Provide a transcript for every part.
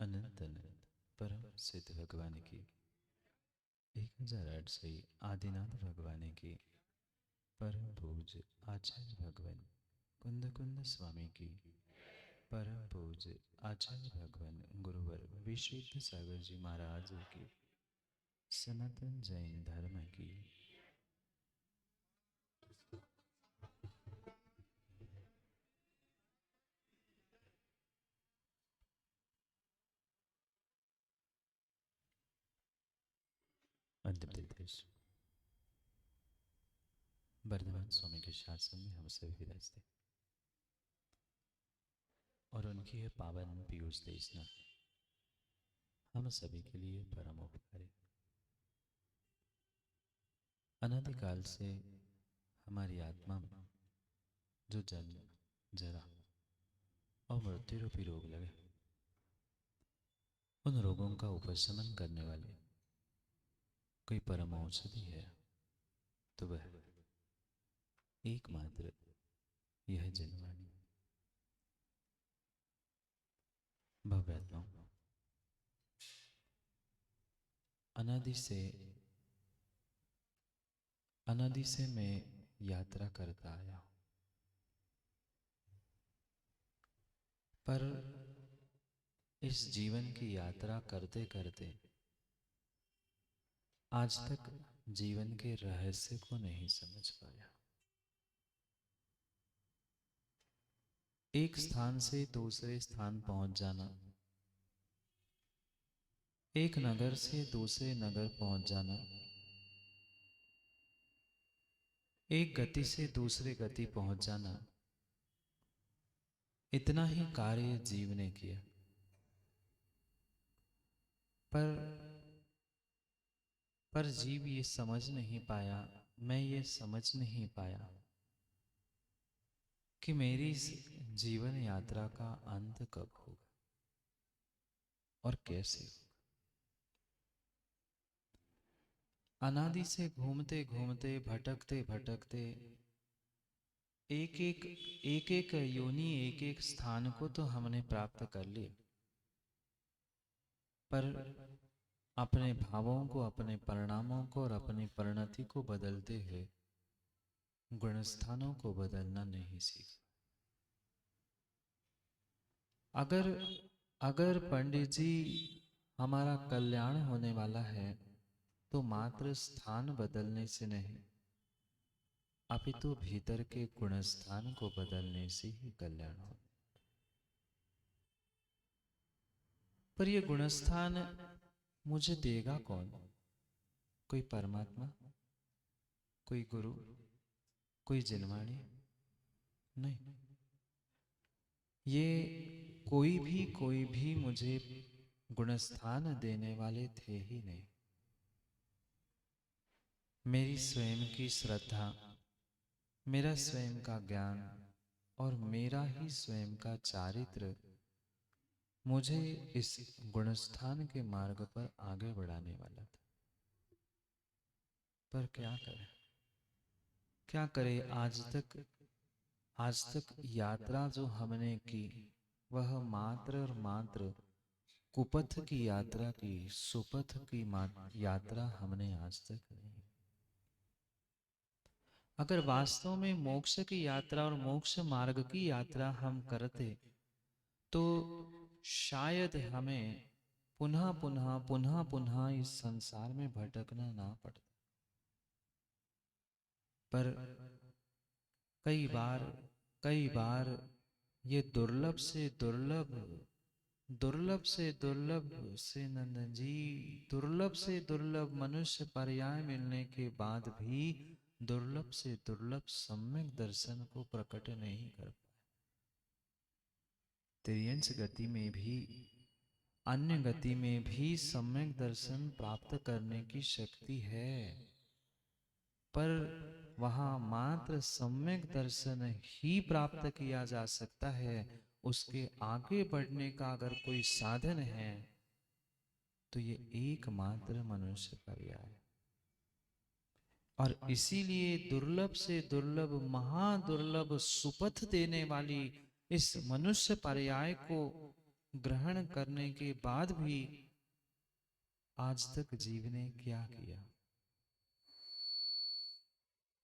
अनंत अनंत परम सिद्ध भगवान की 1008 से आदिनाथ भगवान की परम पूज्य आचार्य भगवान कुंद कुंद स्वामी की परम पूज्य आचार्य भगवान गुरुवर विश्वेश्वर सागर जी महाराज की सनातन जैन धर्म की मध्य प्रदेश वर्धमान स्वामी के शासन में हम सभी विराजते और उनकी यह पावन पीयूष देशना हम सभी के लिए परम उपकारी। अनादिकाल से हमारी आत्मा में जो जन्म जरा और मृत्यु रूपी रोग लगे, उन रोगों का उपशमन करने वाली कोई परम औषधि है तो वह एकमात्र यह जनवाणी भव्यात्मा अनादि से मैं यात्रा करता आया हूं, पर इस जीवन की यात्रा करते करते आज तक जीवन के रहस्य को नहीं समझ पाया। एक स्थान से दूसरे स्थान पहुंच जाना, एक नगर से दूसरे नगर पहुंच जाना, एक गति से दूसरे गति पहुंच जाना, इतना ही कार्य जीव ने किया। पर जीव ये समझ नहीं पाया, मैं ये समझ नहीं पाया कि मेरी इस जीवन यात्रा का अंत कब होगा और कैसे। अनादि से घूमते घूमते भटकते भटकते एक एक योनि एक एक स्थान को तो हमने प्राप्त कर लिया, पर अपने भावों को, अपने परिणामों को और अपनी परिणति को बदलते हुए गुणस्थानों को बदलना नहीं सीखा। अगर पंडित जी हमारा कल्याण होने वाला है तो मात्र स्थान बदलने से नहीं, अपितु भीतर के गुणस्थान को बदलने से ही कल्याण हो। पर यह गुणस्थान मुझे देगा कौन? कोई परमात्मा, कोई गुरु, कोई जिनवाणी? नहीं, ये कोई भी मुझे गुणस्थान देने वाले थे ही नहीं। मेरी स्वयं की श्रद्धा, मेरा स्वयं का ज्ञान और मेरा ही स्वयं का चारित्र मुझे इस गुणस्थान के मार्ग पर आगे बढ़ाने वाला था। पर क्या करें, आज तक यात्रा जो हमने की वह मात्र और मात्र कुपथ की यात्रा की, सुपथ की यात्रा हमने आज तक नहीं। अगर वास्तव में मोक्ष की यात्रा और मोक्ष मार्ग की यात्रा हम करते तो शायद हमें पुनः पुनः पुनः पुनः इस संसार में भटकना ना पड़ता। पर कई बार ये दुर्लभ से दुर्लभ, दुर्लभ से दुर्लभ से नंदन जी, दुर्लभ से दुर्लभ मनुष्य पर्याय मिलने के बाद भी दुर्लभ से दुर्लभ सम्यक दर्शन को प्रकट नहीं कर पाए। तिर्यंच गति में भी, अन्य गति में भी सम्यक दर्शन प्राप्त करने की शक्ति है, पर वहां मात्र सम्यक दर्शन ही प्राप्त किया जा सकता है। उसके आगे बढ़ने का अगर कोई साधन है तो ये एकमात्र मनुष्य पर्याय है। और इसीलिए दुर्लभ से दुर्लभ, महादुर्लभ सुपथ देने वाली इस मनुष्य पर्याय को ग्रहण करने के बाद भी आज तक जीव ने क्या किया?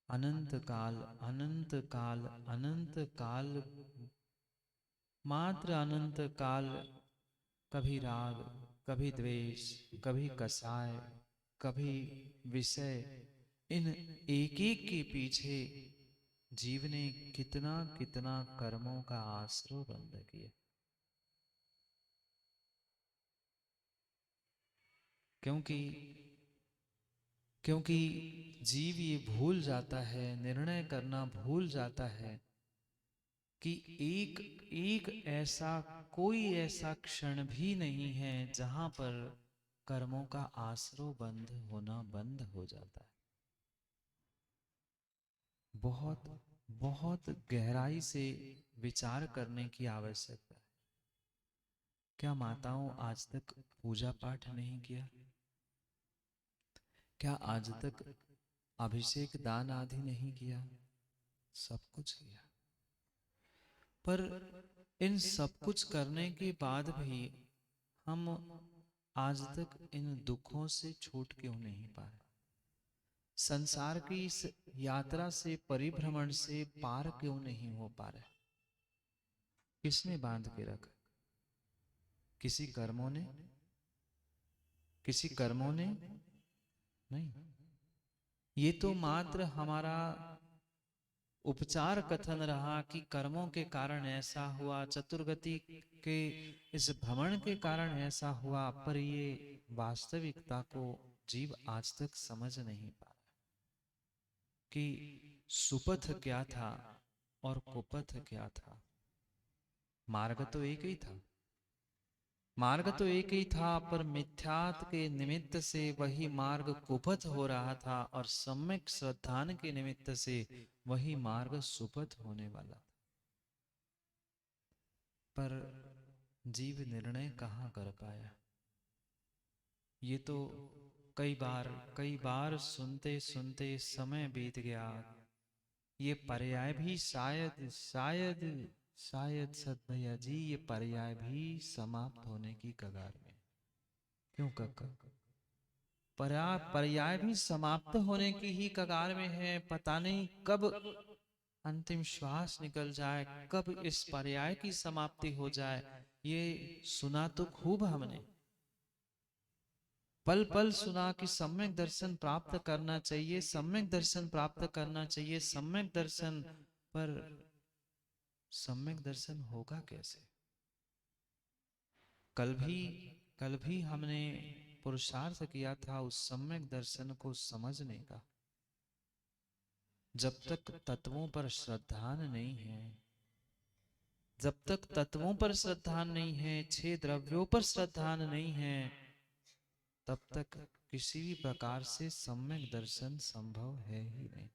अनंत काल, अनंत काल, अनंत काल, मात्र अनंत काल, कभी राग, कभी द्वेष, कभी कसाय, कभी विषय, इन एक एक के पीछे जीव ने कितना कितना कर्मों का आश्रय बंद किया। क्योंकि क्योंकि जीव ये भूल जाता है, निर्णय करना भूल जाता है कि एक एक ऐसा, कोई ऐसा क्षण भी नहीं है जहां पर कर्मों का आश्रय बंद होना बंद हो जाता है। बहुत बहुत गहराई से विचार करने की आवश्यकता है। क्या माताओं आज तक पूजा पाठ नहीं किया? क्या आज तक अभिषेक दान आदि नहीं किया? सब कुछ किया। पर इन सब कुछ करने के बाद भी हम आज तक इन दुखों से छूट क्यों नहीं पाए? संसार की इस यात्रा से, परिभ्रमण से पार क्यों नहीं हो पा रहे? किसने बांध के रखा? किसी कर्मों ने? किसी कर्मों ने नहीं। ये तो मात्र हमारा उपचार कथन रहा कि कर्मों के कारण ऐसा हुआ, चतुर्गति के इस भ्रमण के कारण ऐसा हुआ, पर ये वास्तविकता को जीव आज तक समझ नहीं पा कि सुपथ क्या था और कुपथ क्या था। मार्ग तो एक ही था, मार्ग तो एक ही था, पर मिथ्यात के निमित्त से वही मार्ग कुपथ हो रहा था और सम्यक श्रद्धान के निमित्त से वही मार्ग सुपथ होने वाला था। पर जीव निर्णय कहाँ कर पाया? ये तो कई बार सुनते सुनते समय बीत गया। ये पर्याय भी शायद शायद शायद सतभैया जी, ये पर्याय भी समाप्त होने की कगार में। क्यों काका? पर्याय भी समाप्त होने की ही कगार में है। पता नहीं कब अंतिम श्वास निकल जाए, कब इस पर्याय की समाप्ति हो जाए। ये सुना तो खूब हमने, पल पल सुना कि सम्यक दर्शन प्राप्त करना चाहिए, सम्यक दर्शन प्राप्त करना चाहिए, सम्यक दर्शन। पर सम्यक दर्शन होगा कैसे? कल भी कल भी हमने पुरुषार्थ किया था उस सम्यक दर्शन को समझने का। जब तक तत्वों पर श्रद्धान नहीं है, जब तक तत्वों पर श्रद्धान नहीं है, छह द्रव्यों पर श्रद्धान नहीं है, तब तक किसी भी प्रकार से सम्यक दर्शन संभव है ही नहीं।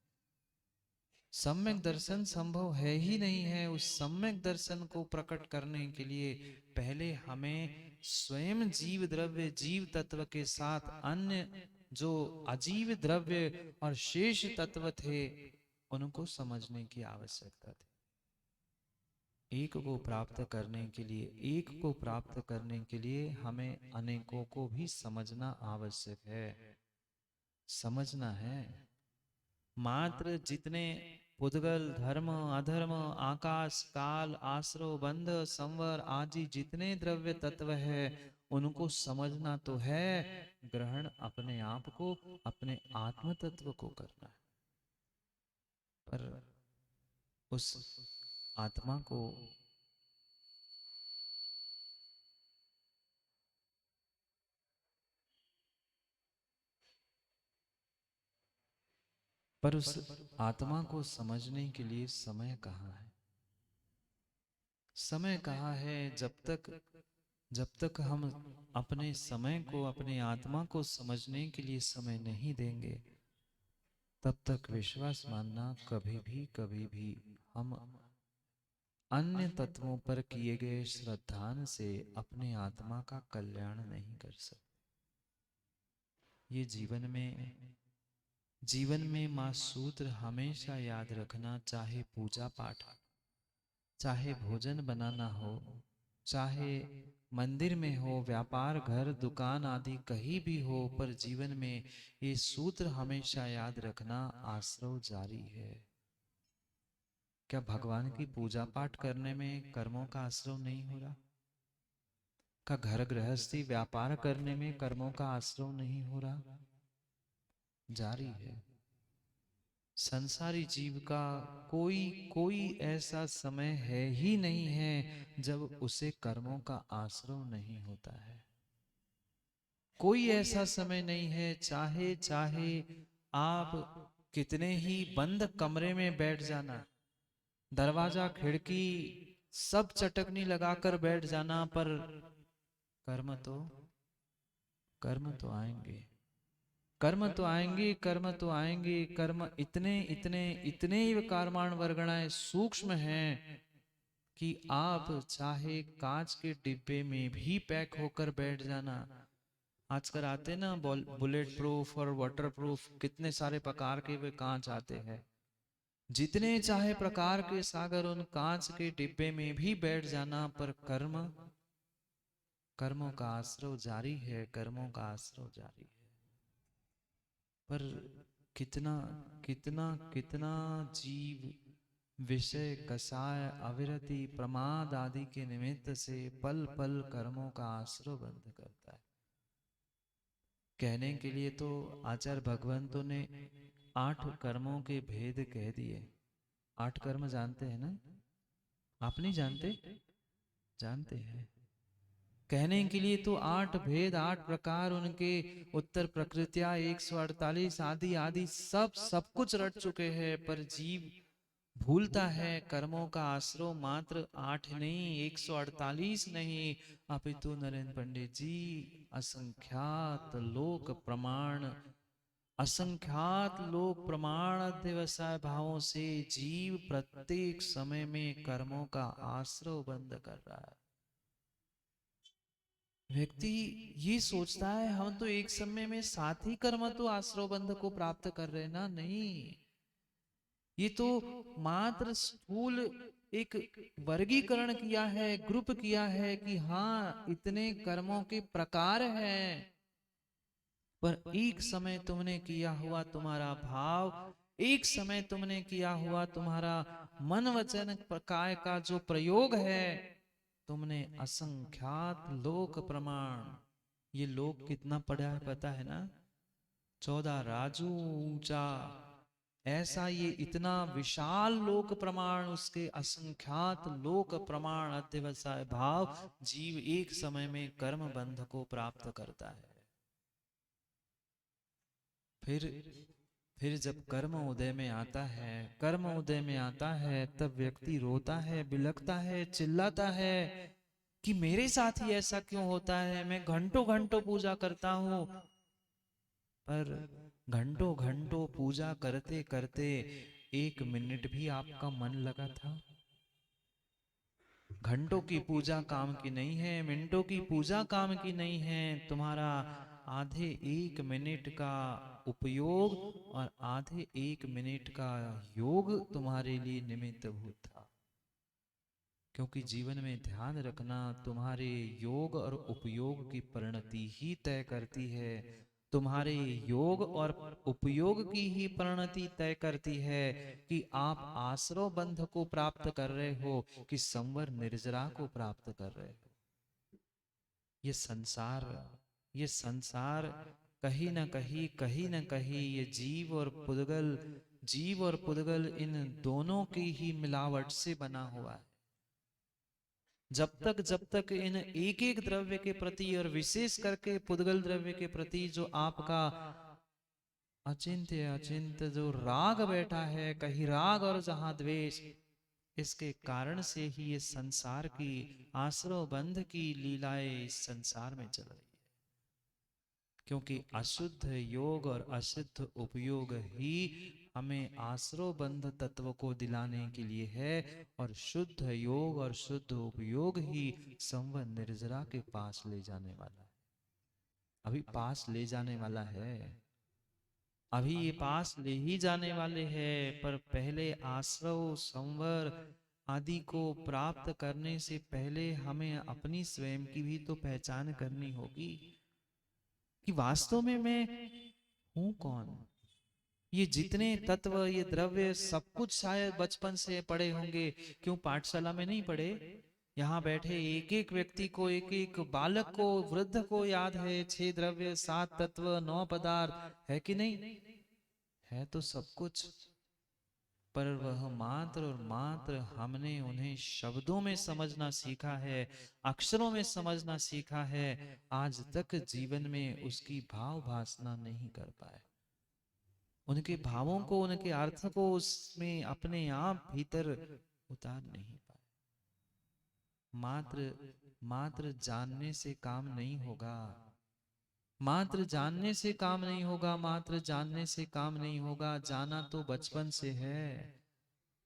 सम्यक दर्शन संभव है ही नहीं है। उस सम्यक दर्शन को प्रकट करने के लिए पहले हमें स्वयं जीव द्रव्य, जीव तत्व के साथ अन्य जो अजीव द्रव्य और शेष तत्व थे उनको समझने की आवश्यकता थी। एक को प्राप्त करने के लिए, एक को प्राप्त करने के लिए हमें अनेकों को भी समझना आवश्यक है। समझना है। मात्र जितने पुद्गल, धर्म, अधर्म, आकाश, काल, आश्रव, बंध, संवर आदि जितने द्रव्य तत्व है उनको समझना तो है, ग्रहण अपने आप को, अपने आत्म तत्व को करना है। पर उस आत्मा को उस आत्मा को समझने के लिए समय कहाँ है? समय कहाँ है? जब तक हम अपने समय को, अपने आत्मा को समझने के लिए समय नहीं देंगे, तब तक विश्वास मानना कभी भी हम अन्य तत्वों पर किए गए श्रद्धान से अपने आत्मा का कल्याण नहीं कर सकते। ये जीवन में मां सूत्र हमेशा याद रखना, चाहे पूजा पाठ, चाहे भोजन बनाना हो, चाहे मंदिर में हो, व्यापार, घर, दुकान आदि कहीं भी हो, पर जीवन में ये सूत्र हमेशा याद रखना, आश्रव जारी है। क्या भगवान की पूजा पाठ करने में कर्मों का आश्रव नहीं हो रहा? क्या घर गृहस्थी व्यापार करने में कर्मों का आश्रव नहीं हो रहा? जारी है। संसारी जीव का कोई कोई ऐसा समय है ही नहीं है जब उसे कर्मों का आश्रव नहीं होता है। कोई ऐसा समय नहीं है, चाहे चाहे आप कितने ही बंद कमरे में बैठ जाना, दरवाजा खिड़की सब चटकनी लगाकर बैठ जाना, पर कर्म तो कर्म तो आएंगे, कर्म तो आएंगे, कर्म तो आएंगे। कर्म इतने इतने इतने कर्माण वर्गणाएं सूक्ष्म हैं कि आप चाहे कांच के डिब्बे में भी पैक होकर बैठ जाना। आजकल आते ना बुलेट प्रूफ और वाटर प्रूफ, कितने सारे प्रकार के वे कांच आते हैं। जितने चाहे प्रकार के सागर उन कांच के डिब्बे में भी बैठ जाना, पर कर्म कर्मों का आश्रव जारी है, कर्मों का आश्रव जारी है। पर कितना कितना कितना जीव विषय कसाय अविरति प्रमाद आदि के निमित्त से पल पल कर्मों का आश्रय बंद करता है। कहने के लिए तो आचार्य भगवंतों ने 8 कर्मों के भेद कह दिए। 8 कर्म जानते हैं ना? आप नहीं जानते? जानते हैं। कहने के लिए तो 8 भेद, 8 प्रकार, उनके उत्तर प्रकृतियां 148 आदि आदि सब कुछ रट चुके हैं, पर जीव भूलता है कर्मों का आश्रय मात्र 8 नहीं, 148 नहीं, अपितु नरेंद्र पंडित जी असंख्यात लोक प्रमाण, असंख्यात लोक प्रमाण अध्यवसाय भावों से जीव प्रत्येक समय में कर्मों का आश्रय बंद कर रहा है। व्यक्ति ये सोचता है हम तो एक समय में 7 ही कर्म तो आश्रय बंध को प्राप्त कर रहे हैं ना। नहीं, ये तो मात्र स्थूल एक वर्गीकरण किया है, ग्रुप किया है कि हाँ इतने कर्मों के प्रकार हैं, पर एक समय तुमने किया हुआ तुम्हारा भाव, एक समय तुमने किया हुआ तुम्हारा मन वचन काय का जो प्रयोग है, तुमने असंख्यात लोक प्रमाण, ये लोक कितना पढ़ा है पता है ना? 14 राजू ऊंचा, ऐसा ये इतना विशाल लोक प्रमाण, उसके असंख्यात लोक प्रमाण अध्यवसाय भाव जीव एक समय में कर्म बंध को प्राप्त करता है। फिर जब कर्म उदय में आता है, कर्म उदय में आता है, तब व्यक्ति रोता है, बिलखता है, चिल्लाता है कि मेरे साथ ही ऐसा क्यों होता है। मैं घंटों घंटों पूजा करता हूं, पर घंटों घंटों पूजा करते करते 1 मिनट भी आपका मन लगा था? घंटों की पूजा काम की नहीं है, मिनटों की पूजा काम की नहीं है। तुम्हारा आधे 1 मिनट का उपयोग और आधे 1 मिनट का योग तुम्हारे लिए निमित्त भूत था। क्योंकि जीवन में ध्यान रखना, तुम्हारे योग और उपयोग की परिणति ही तय करती है। तुम्हारे योग और उपयोग की ही परिणति तय करती है कि आप आश्रय बंध को प्राप्त कर रहे हो कि संवर निर्जरा को प्राप्त कर रहे हो। ये संसार, ये संसार कहीं न कहीं ये जीव और पुद्गल इन दोनों की ही मिलावट से बना हुआ है। जब तक इन एक एक द्रव्य के प्रति और विशेष करके पुद्गल द्रव्य के प्रति जो आपका अचिंत्य अचिंत्य जो राग बैठा है, कहीं राग और जहां द्वेष, इसके कारण से ही ये संसार की आश्रय बंध की लीलाएं इस संसार में चल रही है। क्योंकि अशुद्ध योग और अशुद्ध उपयोग ही हमें आश्रय बंध तत्व को दिलाने के लिए है, और शुद्ध योग और शुद्ध उपयोग ही संवर निर्जरा के पास ले जाने वाला है। अभी पास ले जाने वाला है, अभी ये पास ले ही जाने वाले हैं, पर पहले आश्रय संवर आदि को प्राप्त करने से पहले हमें अपनी स्वयं की भी तो पहचान करनी होगी कि वास्तव में मैं हूं कौन। ये जितने तत्व, ये द्रव्य, सब कुछ शायद बचपन से पढ़े होंगे, क्यों पाठशाला में नहीं पढ़े? यहाँ बैठे एक एक व्यक्ति को, एक एक बालक को, वृद्ध को याद है 6 द्रव्य, 7 तत्व, 9 पदार्थ, है कि नहीं? है तो सब कुछ, पर वह मात्र और मात्र हमने उन्हें शब्दों में समझना सीखा है, अक्षरों में समझना सीखा है, आज तक जीवन में उसकी भाव भासना नहीं कर पाए, उनके भावों को, उनके अर्थ को उसमें अपने आप भीतर उतार नहीं पाए। मात्र मात्र जानने से काम नहीं होगा, मात्र जानने से काम नहीं होगा, मात्र जानने से काम नहीं होगा। जाना तो बचपन से है,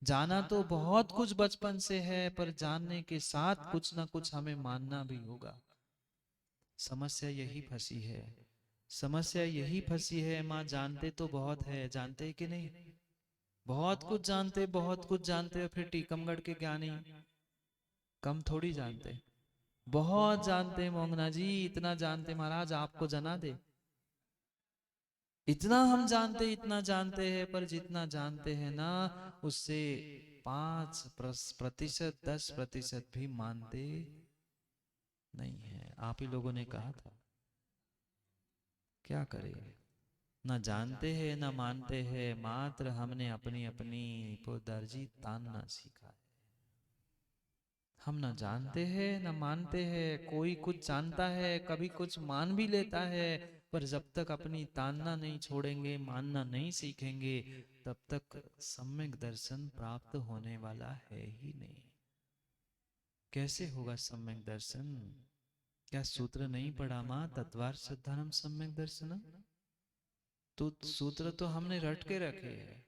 जाना तो बहुत कुछ बचपन से है, पर जानने के साथ कुछ ना कुछ हमें मानना भी होगा। समस्या यही फंसी है, समस्या यही फंसी है। माँ जानते तो बहुत है, जानते कि नहीं? बहुत कुछ जानते, बहुत कुछ जानते, और फिर टीकमगढ़ के ज्ञानी कम थोड़ी जानते, बहुत जानते। मोंगना जी इतना जानते, महाराज आपको जना दे, इतना हम जानते, इतना जानते हैं, पर जितना जानते हैं ना, उससे 5%, 10% भी मानते नहीं है। आप ही लोगों ने कहा था, क्या करें, ना जानते हैं ना मानते हैं, मात्र हमने अपनी अपनी दर्जी तानना सीखा है। हम ना जानते हैं ना मानते हैं। कोई कुछ जानता है, कभी कुछ मान भी लेता है, पर जब तक अपनी तानना नहीं छोड़ेंगे, मानना नहीं सीखेंगे, तब तक सम्यक दर्शन प्राप्त होने वाला है ही नहीं। कैसे होगा सम्यक दर्शन? क्या सूत्र नहीं पढ़ा मां? तत्वार श्रद्धानम सम्यक दर्शनम। तो सूत्र तो हमने रट के रखे हैं,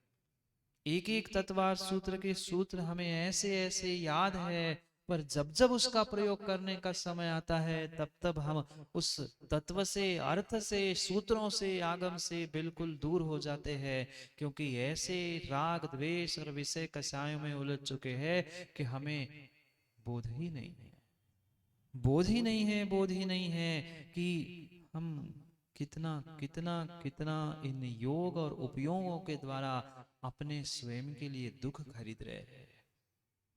एक एक तत्वार सूत्र के सूत्र हमें ऐसे ऐसे याद है, पर जब जब उसका प्रयोग करने का समय आता है, तब तब हम उस तत्व से, अर्थ से, सूत्रों से, आगम से बिल्कुल दूर हो जाते हैं, क्योंकि ऐसे राग द्वेष और विषय कषायों में उलझ चुके हैं कि हमें बोध ही नहीं है, बोध ही नहीं है, बोध ही नहीं है कि हम कितना कितना कितना इन योग और उपयोगों के द्वारा अपने स्वयं के लिए दुख खरीद रहे हैं,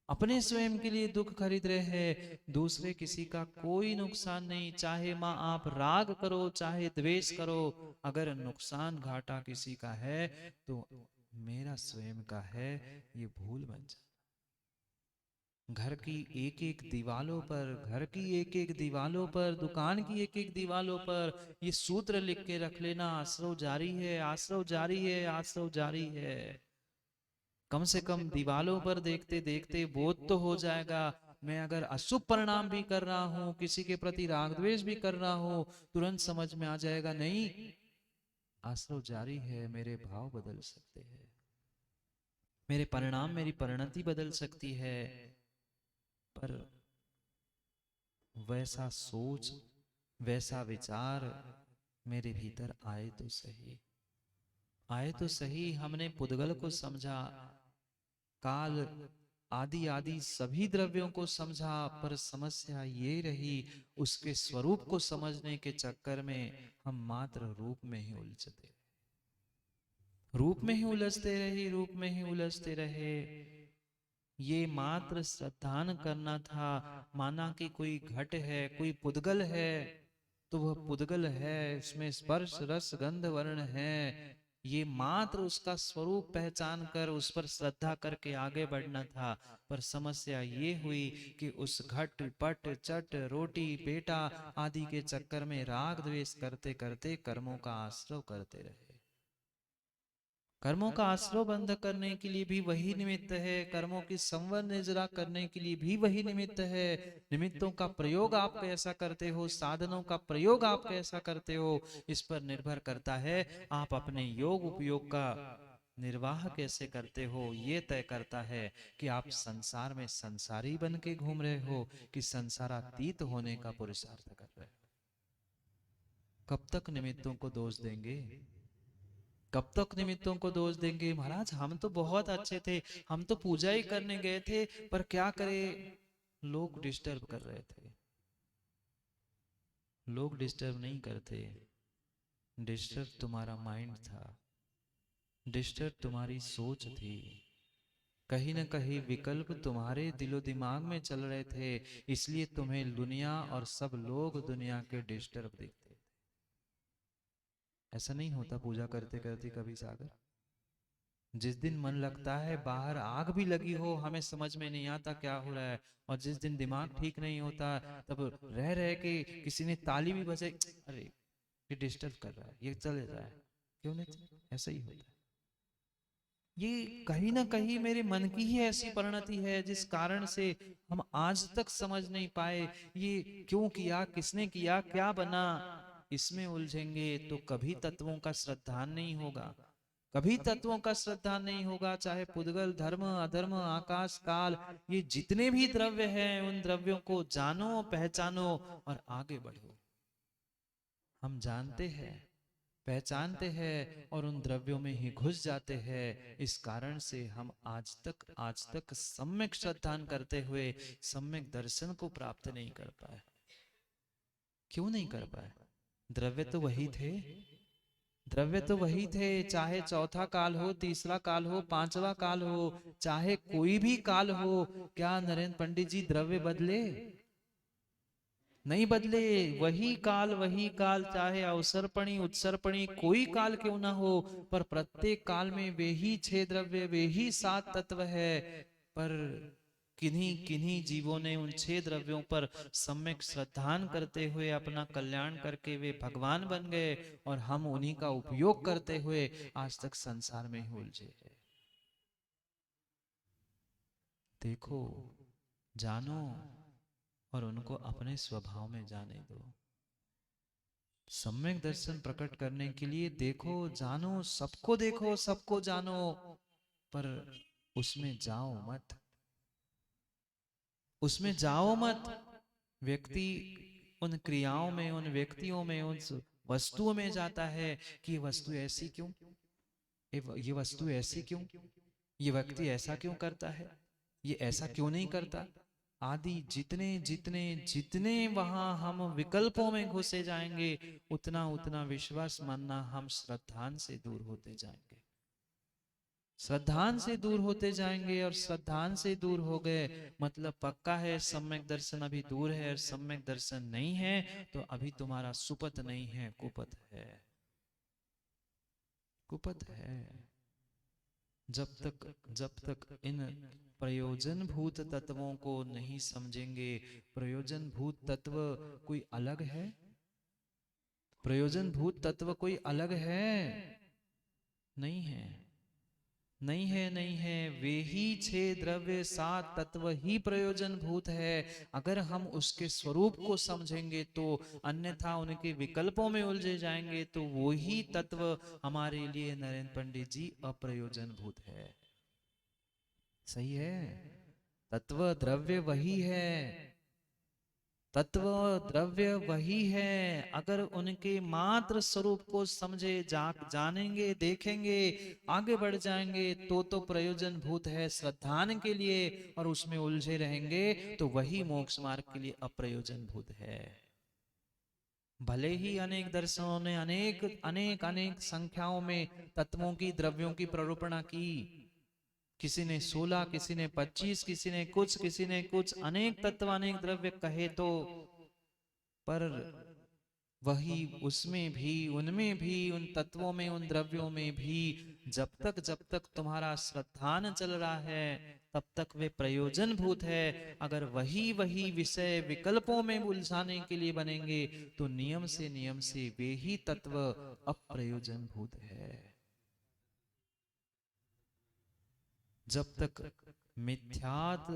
अपने स्वयं के लिए दुख खरीद रहे हैं। दूसरे किसी का कोई नुकसान नहीं, चाहे माँ आप राग करो चाहे द्वेष करो, अगर नुकसान घाटा किसी का है तो मेरा स्वयं का है, ये भूल मत जाना। घर की एक एक दीवालों पर, घर की एक एक दीवालों पर, दुकान की एक एक दीवालों पर ये सूत्र लिख के रख लेना, आश्रव जारी है, आश्रव जारी है, आश्रव जारी है। कम से कम दीवालों पर देखते देखते बोध तो हो जाएगा। मैं अगर अशुभ परिणाम भी कर रहा हूं, किसी के प्रति राग द्वेष भी कर रहा हूं, तुरंत समझ में आ जाएगा, नहीं, आश्रव जारी है, मेरे भाव बदल सकते हैं, मेरे परिणाम, मेरी परिणति बदल सकती है। पर वैसा सोच, वैसा विचार मेरे भीतर आए तो सही, आए तो सही। हमने पुद्गल को समझा, काल आदि आदि सभी द्रव्यों को समझा, पर समस्या ये रही, उसके स्वरूप को समझने के चक्कर में हम मात्र रूप में ही उलझते, रूप में ही उलझते रहे, रूप में ही उलझते रहे। ये मात्र श्रद्धान करना था, माना कि कोई घट है, कोई पुद्गल है, तो वह पुद्गल है, उसमें स्पर्श रस गंध वर्ण है, ये मात्र उसका स्वरूप पहचान कर उस पर श्रद्धा करके आगे बढ़ना था। पर समस्या ये हुई कि उस घट पट चट रोटी बेटा आदि के चक्कर में राग द्वेष करते करते कर्मों का आश्रव करते रहे। कर्मों का आश्रव बंध करने के लिए भी वही निमित्त है, कर्मों की संवर निर्जरा करने के लिए भी वही निमित्त है। निमित्तों का प्रयोग आप कैसा करते हो, साधनों का प्रयोग आप कैसा करते हो, इस पर निर्भर करता है आप अपने योग उपयोग का निर्वाह कैसे करते हो। ये तय करता है कि आप संसार में संसारी बन के घूम रहे हो कि संसारातीत होने का पुरुषार्थ कर रहे हो। कब तक निमित्तों को दोष देंगे, कब तक निमित्तों को दोष देंगे? महाराज हम तो बहुत अच्छे थे, हम तो पूजा ही करने गए थे, पर क्या करें, लोग डिस्टर्ब कर रहे थे। लोग डिस्टर्ब नहीं करते, डिस्टर्ब तुम्हारा माइंड था, डिस्टर्ब तुम्हारी सोच थी। कहीं ना कहीं विकल्प तुम्हारे दिलो दिमाग में चल रहे थे, इसलिए तुम्हें दुनिया और सब लोग दुनिया के डिस्टर्ब दिखते थे। ऐसा नहीं होता पूजा करते करते कभी सागर? जिस दिन मन लगता है, बाहर आग भी लगी हो, हमें समझ में नहीं आता क्या हो रहा है, और जिस दिन दिमाग ठीक नहीं होता, तब रह रह के किसी ने ताली भी बजाई, अरे ये डिस्टर्ब कर रहा है, ये चले जाए, क्यों नहीं? ऐसा ही होता है। ये कहीं ना कहीं मेरे मन की ही ऐसी परिणति है, जिस कारण से हम आज तक समझ नहीं पाए ये क्यों किया, किसने किया, क्या बना। इसमें उलझेंगे तो कभी तत्वों का श्रद्धान नहीं होगा, कभी तत्वों का श्रद्धान नहीं होगा। चाहे पुद्गल, धर्म, अधर्म, आकाश, काल, ये जितने भी द्रव्य हैं, उन द्रव्यों को जानो, पहचानो और आगे बढ़ो। हम जानते हैं, पहचानते हैं और उन द्रव्यों में ही घुस जाते हैं। इस कारण से हम आज तक सम्यक श्रद्धान करते हुए सम्यक दर्शन को प्राप्त नहीं कर पाए। क्यों नहीं कर पाए? द्रव्य तो वही थे, द्रव्य तो वही थे। चाहे चौथा काल हो, तीसरा काल हो, पांचवा काल हो, चाहे कोई भी काल हो, क्या नरेंद्र पंडित जी द्रव्य बदले? नहीं बदले। वही काल, चाहे अवसरपणी, उत्सर्पणी, कोई काल क्यों ना हो, पर प्रत्येक काल में वे ही छह द्रव्य, वे ही सात तत्व है। पर किन्हीं किन्हीं जीवों ने उन छह द्रव्यों पर सम्यक श्रद्धान करते हुए अपना कल्याण करके वे भगवान बन गए, और हम उन्हीं का उपयोग करते हुए आज तक संसार में ही उलझे हैं। देखो, जानो और उनको अपने स्वभाव में जाने दो। सम्यक दर्शन प्रकट करने के लिए देखो, जानो, सबको देखो, सबको जानो, पर उसमें जाओ मत, उसमें जाओ मत। व्यक्ति उन क्रियाओं में, उन व्यक्तियों में, उन वस्तुओं में जाता है कि ये वस्तु ऐसी क्यों, ये वस्तु ऐसी क्यों, ये व्यक्ति ऐसा क्यों करता है, ये ऐसा क्यों नहीं करता, आदि जितने जितने जितने वहां हम विकल्पों में घुसे जाएंगे, उतना उतना विश्वास मानना हम श्रद्धान से दूर होते जाएंगे, श्रद्धान से दूर होते जाएंगे। और श्रद्धान से दूर हो गए मतलब पक्का है सम्यक दर्शन अभी दूर है, और सम्यक दर्शन नहीं है तो अभी तुम्हारा सुपथ नहीं है, कुपथ है, कुपथ है। जब तक इन प्रयोजन भूत तत्वों को नहीं समझेंगे, प्रयोजन भूत तत्व कोई अलग है, प्रयोजन भूत तत्व कोई अलग है? नहीं है, नहीं है, नहीं है। वे ही छह द्रव्य सात तत्व ही प्रयोजन भूत है। अगर हम उसके स्वरूप को समझेंगे तो, अन्यथा उनके विकल्पों में उलझे जाएंगे तो वो ही तत्व हमारे लिए नरेंद्र पंडित जी अप्रयोजन भूत है। सही है, तत्व द्रव्य वही है, तत्व द्रव्य वही है। अगर उनके मात्र स्वरूप को समझे, जानेंगे, देखेंगे, आगे बढ़ जाएंगे तो प्रयोजन भूत है श्रद्धान के लिए, और उसमें उलझे रहेंगे तो वही मोक्ष मार्ग के लिए अप्रयोजन भूत है। भले ही अनेक दर्शनों ने अनेक अनेक अनेक संख्याओं में तत्वों की, द्रव्यों की प्ररूपणा की, किसी ने 16, किसी ने 25, किसी ने कुछ, किसी ने कुछ, अनेक तत्व अनेक द्रव्य कहे तो, पर वही उसमें भी, उनमें भी, उन तत्वों में, उन द्रव्यों में भी जब तक तुम्हारा श्रद्धान चल रहा है, तब तक वे प्रयोजन भूत है। अगर वही वही विषय विकल्पों में उलझाने के लिए बनेंगे तो नियम से वे ही तत्व अप्रयोजन भूत है। जब तक मिथ्यात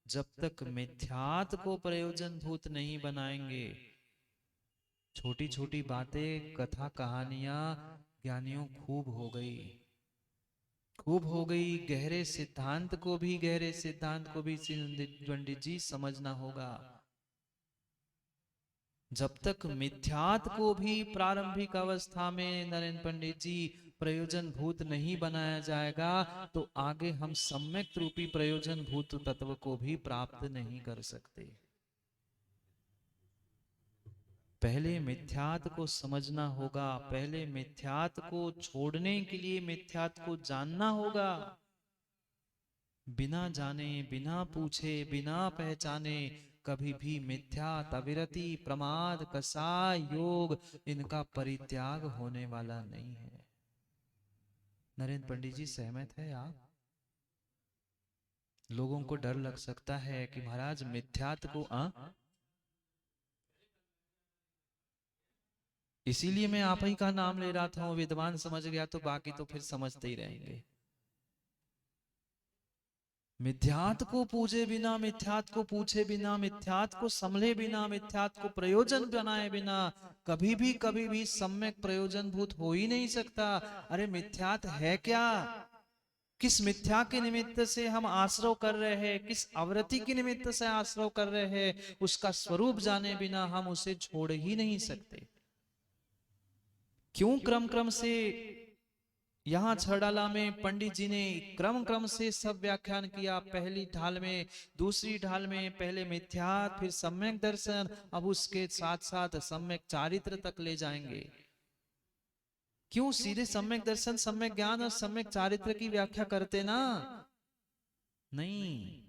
जब तक मिथ्यात को प्रयोजन भूत नहीं बनाएंगे, छोटी छोटी बातें, कथा, कहानियां ज्ञानियों खूब हो गई, खूब हो गई। गहरे सिद्धांत को भी, गहरे सिद्धांत को भी पंडित जी समझना होगा। जब तक मिथ्यात को भी प्रारंभिक अवस्था में नरेंद्र पंडित जी प्रयोजन भूत नहीं बनाया जाएगा तो आगे हम सम्यक रूपी प्रयोजन भूत तत्व को भी प्राप्त नहीं कर सकते। पहले मिथ्यात को समझना होगा, पहले मिथ्यात को छोड़ने के लिए मिथ्यात को जानना होगा। बिना जाने, बिना पूछे, बिना पहचाने कभी भी मिथ्यात, अविरति, प्रमाद, कसाय, योग इनका परित्याग होने वाला नहीं है। नरेंद्र पंडित जी सहमत है आप? लोगों को डर लग सकता है कि महाराज मिथ्यात को इसीलिए मैं आप ही का नाम ले रहा था, विद्वान समझ गया तो बाकी तो फिर समझते ही रहेंगे। मिथ्यात को पूजे बिना, मिथ्यात को पूछे बिना, मिथ्यात को समझे बिना, मिथ्यात को प्रयोजन बनाए बिना कभी भी सम्यक प्रयोजन भूत हो ही नहीं सकता। अरे मिथ्यात है क्या? किस मिथ्या के निमित्त से हम आश्रव कर रहे हैं, किस आवृत्ति के निमित्त से आश्रव कर रहे हैं, उसका स्वरूप जाने बिना हम उसे छोड़ ही नहीं सकते। क्यों क्रम क्रम से यहाँ छड़ाला में पंडित जी ने क्रम क्रम से सब व्याख्यान किया। पहली ढाल में, दूसरी ढाल में पहले मिथ्यात, फिर सम्यक दर्शन, अब उसके साथ साथ सम्यक चारित्र तक ले जाएंगे। क्यों सीधे सम्यक दर्शन, सम्यक ज्ञान और सम्यक चारित्र की व्याख्या करते ना? नहीं,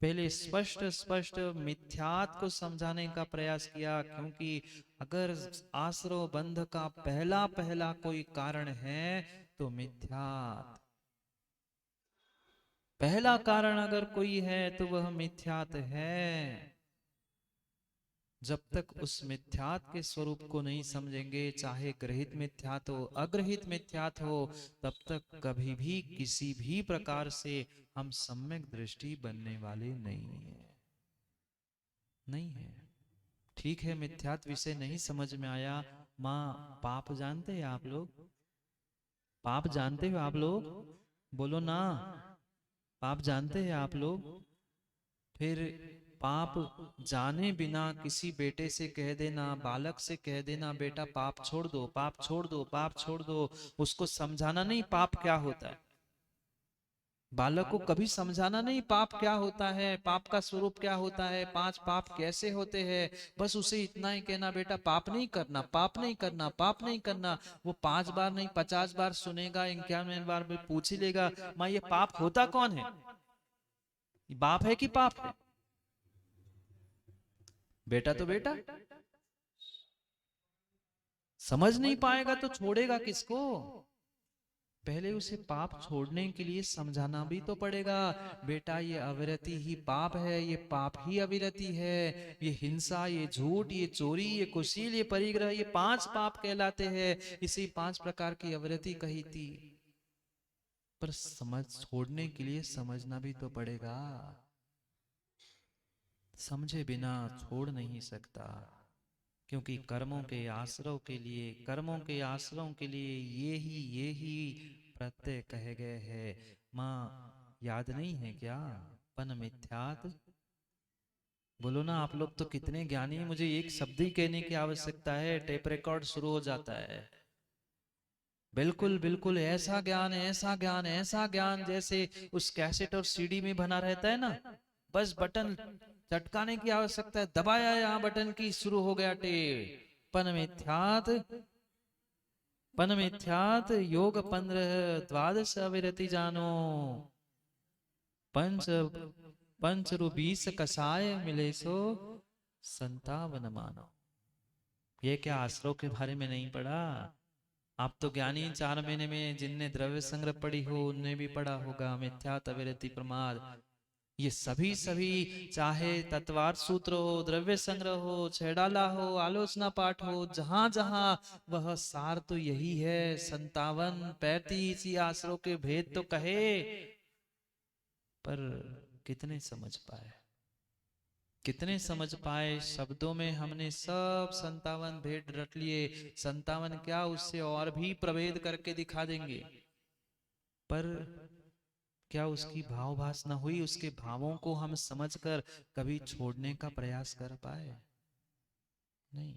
पहले स्पष्ट स्पष्ट मिथ्यात को समझाने का प्रयास किया। क्योंकि अगर आश्रव बंध का पहला पहला कोई कारण है तो मिथ्यात, पहला कारण अगर कोई है तो वह मिथ्यात है। जब तक उस मिथ्यात के स्वरूप को नहीं समझेंगे, चाहे ग्रहित मिथ्यात हो, अग्रहित मिथ्यात हो, तब तक कभी भी किसी भी प्रकार से हम सम्यक दृष्टि बनने वाले नहीं है, नहीं है। ठीक है, मिथ्यात विषय नहीं समझ में आया। माँ पाप जानते हैं आप लोग? पाप जानते हो आप लोग? बोलो ना, पाप जानते हैं आप लोग? फिर पाप जाने बिना किसी बेटे से कह देना, बालक से कह देना, बेटा पाप छोड़ दो, पाप छोड़ दो, पाप छोड़ दो, उसको समझाना नहीं पाप क्या होता है। बालक को कभी समझाना नहीं पाप क्या होता है, पाप का स्वरूप क्या होता है, 5 पाप कैसे होते हैं। बस उसे इतना ही कहना, बेटा पाप नहीं करना, पाप नहीं करना, पाप नहीं करना। वो 5 बार नहीं 50 बार सुनेगा, 51 बार भी पूछ ही लेगा, माँ ये पाप होता कौन है? बाप है कि पाप है? बेटा तो बेटा समझ नहीं पाएगा तो छोड़ेगा किसको? पहले उसे पाप छोड़ने के लिए समझाना भी तो पड़ेगा। बेटा ये अविरति ही पाप है, ये पाप ही अविरति है, ये हिंसा, ये झूठ, ये चोरी, ये कुशील, ये परिग्रह, ये 5 पाप कहलाते हैं। इसी 5 प्रकार की अविरति कही थी। पर समझ छोड़ने के लिए समझना भी तो पड़ेगा। समझे बिना छोड़ नहीं सकता। क्योंकि कर्मों के आश्रव के लिए, कर्मों के आश्रव के लिए ये ही प्रत्यय कहे गए हैं। माँ याद नहीं है क्या? पन मिथ्यात। बोलो ना, आप लोग तो कितने ज्ञानी, मुझे एक शब्द ही कहने की आवश्यकता है, टेप रिकॉर्ड शुरू हो जाता है। बिल्कुल बिल्कुल ऐसा ज्ञान, ऐसा ज्ञान, ऐसा ज्ञान जैसे उस कैसेट और सीडी में बना रहता है ना। बस बटन चटकाने की आवश्यकता है, दबाया यहाँ बटन की, शुरू हो गया टेप। पन मिथ्यात, पन मिथ्यात योग 15 द्वादश अविरति जानो, पंच पंच रु 20 कसाय मिले सो 57 मानो। ये क्या आश्रव के बारे में नहीं पढ़ा? आप तो ज्ञानी 4 महीने में जिनने द्रव्य संग्रह पढ़ी हो उनने भी पढ़ा होगा, मिथ्यात, अविरति, प्रमाद, ये सभी सभी, चाहे तत्वार सूत्र हो, द्रव्य संग्रह हो, छेड़ाला हो, आलोचना पाठ हो, जहां जहां वह सार तो यही है। 57-35 आश्रव के भेद तो कहे, पर कितने समझ पाए, कितने समझ पाए? शब्दों में हमने सब 57 भेद रट लिए। 57 क्या, उससे और भी प्रभेद करके दिखा देंगे। पर क्या उसकी भावभास न हुई? उसके भावों को हम समझकर कभी छोड़ने का प्रयास कर पाए? नहीं।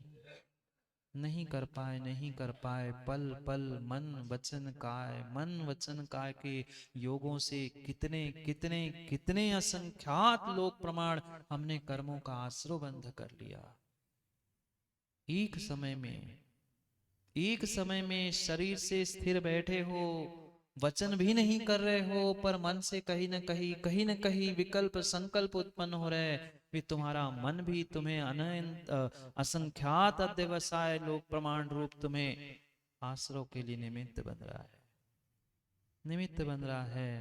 नहीं कर पाए, नहीं कर पाए। पल पल मन वचन काय, मन वचन काय के योगों से कितने कितने कितने असंख्यात लोक प्रमाण हमने कर्मों का आश्रय बंध कर लिया। एक समय में, एक समय में शरीर से स्थिर बैठे हो, वचन भी नहीं कर रहे हो, पर मन से कहीं न कहीं विकल्प संकल्प उत्पन्न हो रहे हैं। भी तुम्हारा मन भी तुम्हें अनंत असंख्यात अध्यवसाय लोक प्रमाण रूप तुम्हें आश्रय के लिए निमित्त बन रहा है, निमित्त बन रहा है।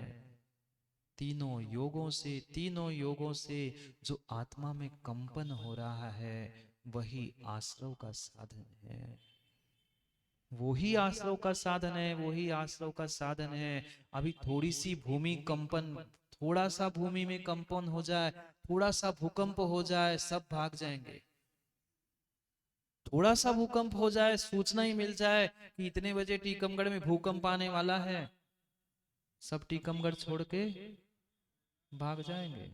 तीनों योगों से जो आत्मा में कंपन हो रहा है वही आश्रय का साधन है, वही आश्रय का साधन है, वही आश्रय का साधन है। अभी थोड़ी सी भूमि कंपन, थोड़ा सा भूमि में कंपन हो जाए, थोड़ा सा भूकंप हो जाए, सब भाग जाएंगे। थोड़ा सा भूकंप हो जाए, सूचना ही मिल जाए कि इतने बजे टीकमगढ़ में भूकंप आने वाला है, सब टीकमगढ़ छोड़ के भाग जाएंगे,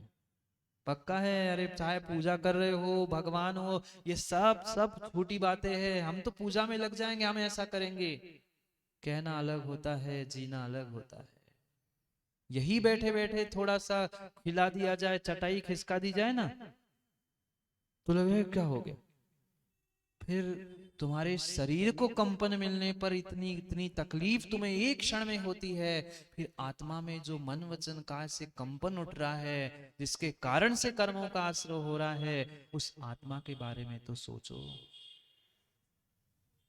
पक्का है। अरे चाहे पूजा कर रहे हो, भगवान हो, ये सब सब छोटी बातें हैं। हम तो पूजा में लग जाएंगे, हम ऐसा करेंगे। कहना अलग होता है, जीना अलग होता है। यही बैठे बैठे थोड़ा सा खिला दिया जाए, चटाई खिसका दी जाए ना, तो लगे क्या हो गया। फिर तुम्हारे शरीर को कंपन मिलने पर इतनी इतनी तकलीफ तुम्हें एक क्षण में होती है, फिर आत्मा में जो मन वचन काय से कंपन उठ रहा है, जिसके कारण से कर्मों का आश्रय हो रहा है, उस आत्मा के बारे में तो सोचो,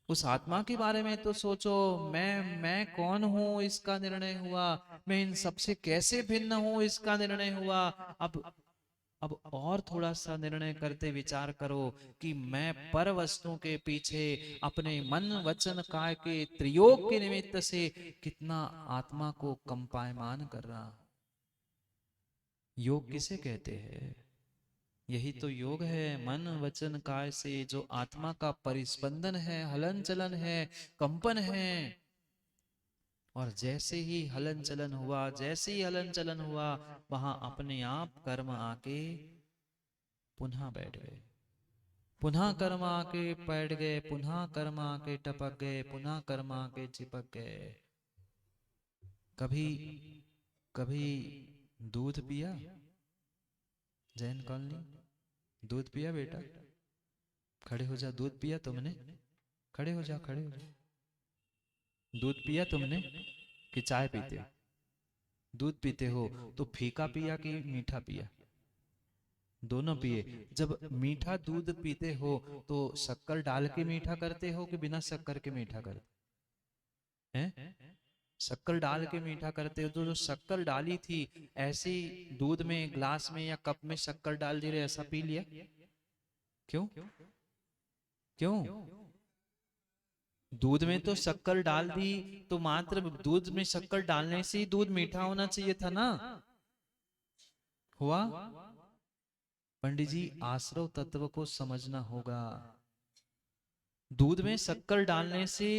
उस आत्मा के बारे में तो सोचो। मैं कौन हूं इसका निर्णय हुआ, मैं इन सबसे कैसे भिन्न हूं इसका निर्णय हुआ। अब और थोड़ा सा निर्णय करते विचार करो कि मैं पर वस्तुओं के पीछे अपने मन वचन काय के त्रियोग के निमित्त से कितना आत्मा को कंपायमान कर रहा हूं। योग किसे कहते हैं? यही तो योग है, मन वचन काय से जो आत्मा का परिस्पंदन है, हलन चलन है, कंपन है। और जैसे ही हलन चलन हुआ, जैसे ही हलन चलन हुआ, वहां अपने आप कर्म आके पुनः बैठ गए, पुनः कर्म आके बैठ गए, पुनः कर्म आके टपक गए, पुनः कर्म आके चिपक गए। कभी कभी दूध पिया, जैन कॉलोनी, दूध पिया बेटा, खड़े हो जा, दूध पिया तुमने, खड़े हो जा, खड़े हो जा। दूध पिया तुमने कि चाय पीते हो? दूध पीते हो तो फीका पिया कि मीठा पिया? दोनों पिए। जब मीठा दूध पीते हो तो शक्कर डाल के मीठा करते हो कि बिना शक्कर के मीठा करते हैं? शक्कर डाल के मीठा करते हो। तो जो शक्कर डाली थी, ऐसी दूध में, ग्लास में या कप में शक्कर डाल दी रहे, ऐसा पी लिया? क्यों? क्यों? दूध में तो शक्कर डाल दी, तो मात्र दूध में शक्कर डालने से ही दूध मीठा होना चाहिए था ना? हुआ? पंडित जी, आश्रव तत्व को समझना होगा। दूध में शक्कर डालने से,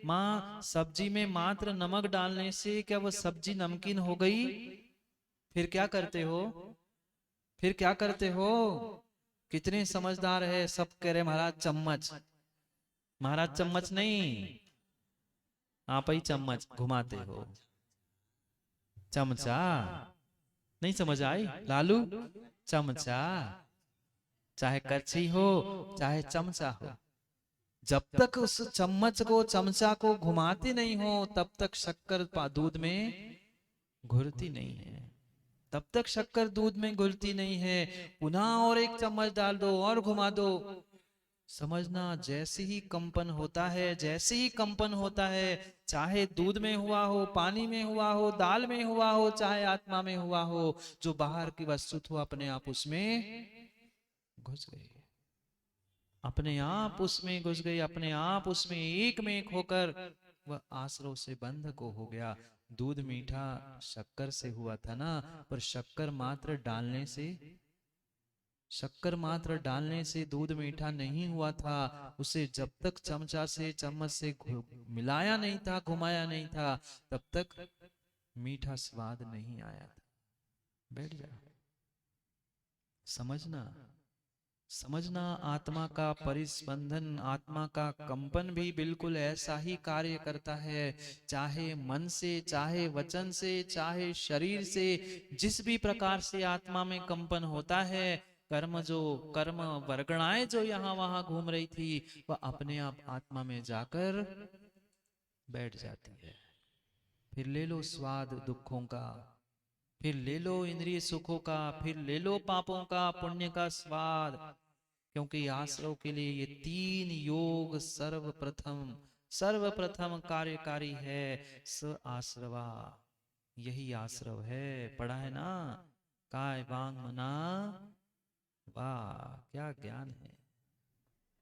मां सब्जी में मात्र नमक डालने से क्या वो सब्जी नमकीन हो गई? फिर क्या करते हो? फिर क्या करते हो? कितने समझदार है, सब कह रहे महाराज चम्मच। महाराज चम्मच नहीं, आप ही चम्मच घुमाते हो। चमचा नहीं समझ आई लालू? चमचा, चाहे कच्छी हो चाहे चमचा हो, जब तक उस चम्मच को, चमचा को घुमाते नहीं हो, तब तक शक्कर दूध में घुलती नहीं है। तब तक शक्कर दूध में घुलती नहीं है। पुनः और एक चम्मच डाल दो और घुमा दो। समझना, जैसे ही कंपन होता है, जैसे ही कंपन होता है, चाहे दूध में हुआ हो, पानी में हुआ हो, दाल में हुआ हो, चाहे आत्मा में हुआ हो, जो बाहर की वस्तु थी अपने आप उसमें घुस गई, अपने आप उसमें घुस गई, अपने आप उसमें एक में एक होकर वह आश्रव से बंध को हो गया। दूध मीठा शक्कर से हुआ था ना, पर शक्कर मात्र डालने से, शक्कर मात्र डालने से दूध मीठा नहीं हुआ था। उसे जब तक चमचा से, चम्मच से मिलाया नहीं था, घुमाया नहीं था, तब तक मीठा स्वाद नहीं आया था। बैठ जा, समझना। समझना, आत्मा का परिस्पंदन, आत्मा का कंपन भी बिल्कुल ऐसा ही कार्य करता है, चाहे मन से, चाहे वचन से, चाहे शरीर से। जिस भी प्रकार से आत्मा में कंपन होता है, कर्म वर्गणाएं जो यहाँ वहां घूम रही थी, वह अपने आप आत्मा में जाकर बैठ जाती है। फिर ले लो स्वाद दुखों का, फिर ले लो इंद्रिय सुखों का, फिर ले लो पापों का पुण्य का स्वाद। क्योंकि आश्रव के लिए ये तीन योग सर्वप्रथम सर्वप्रथम कार्यकारी है। स आश्रवा, यही आश्रव है। पढ़ा है ना, काय वांग मना। वाह क्या ज्ञान है,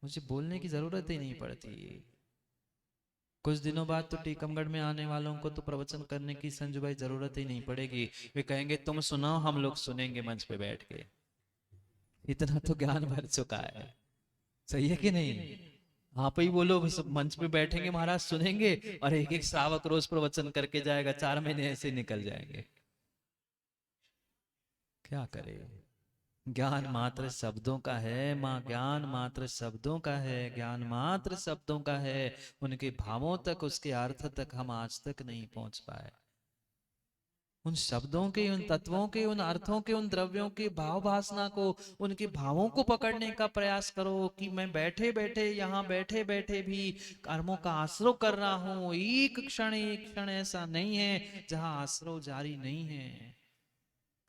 मुझे बोलने की जरूरत ही नहीं पड़ती। कुछ दिनों बाद तो टीकमगढ़ में आने वालों को तो प्रवचन करने की संजू भाई जरूरत ही नहीं पड़ेगी। वे कहेंगे तुम सुनाओ, हम लोग सुनेंगे मंच पे बैठ के। इतना तो ज्ञान भर चुका है। सही है कि नहीं? आप ही बोलो, बस मंच पे बैठेंगे महाराज, सुनेंगे, और एक एक श्रावक रोज प्रवचन करके जाएगा, 4 महीने ऐसे निकल जाएंगे। क्या करे, ज्ञान मात्र शब्दों का है माँ, ज्ञान मात्र शब्दों का है, ज्ञान मात्र शब्दों का है। उनके भावों तक, उसके अर्थ तक हम आज तक नहीं पहुंच पाए। उन शब्दों के, उन तत्वों के, उन अर्थों के, उन द्रव्यों के भाव वासना को, उनके भावों को पकड़ने का प्रयास करो कि मैं बैठे बैठे, यहाँ बैठे बैठे भी कर्मों का आश्रय कर रहा हूं। एक क्षण ऐसा नहीं है जहां आश्रय जारी नहीं है।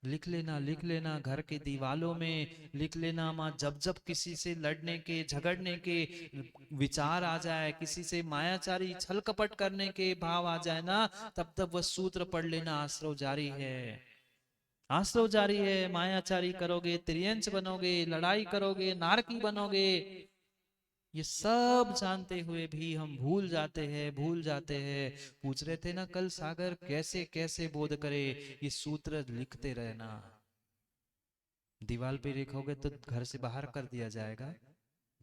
लिख लेना, लिख लेना, घर के दीवालों में लिख लेना माँ। जब जब किसी से लड़ने के, झगड़ने के विचार आ जाए, किसी से मायाचारी छल कपट करने के भाव आ जाए ना, तब तब वह सूत्र पढ़ लेना, आश्रव जारी है। आश्रव जारी है। मायाचारी करोगे, त्रियंच बनोगे, लड़ाई करोगे, नारकी बनोगे। ये सब जानते हुए भी हम भूल जाते हैं, भूल जाते हैं। पूछ रहे थे ना कल सागर, कैसे कैसे बोध करे। ये सूत्र लिखते रहना। दीवार पे लिखोगे तो घर से बाहर कर दिया जाएगा।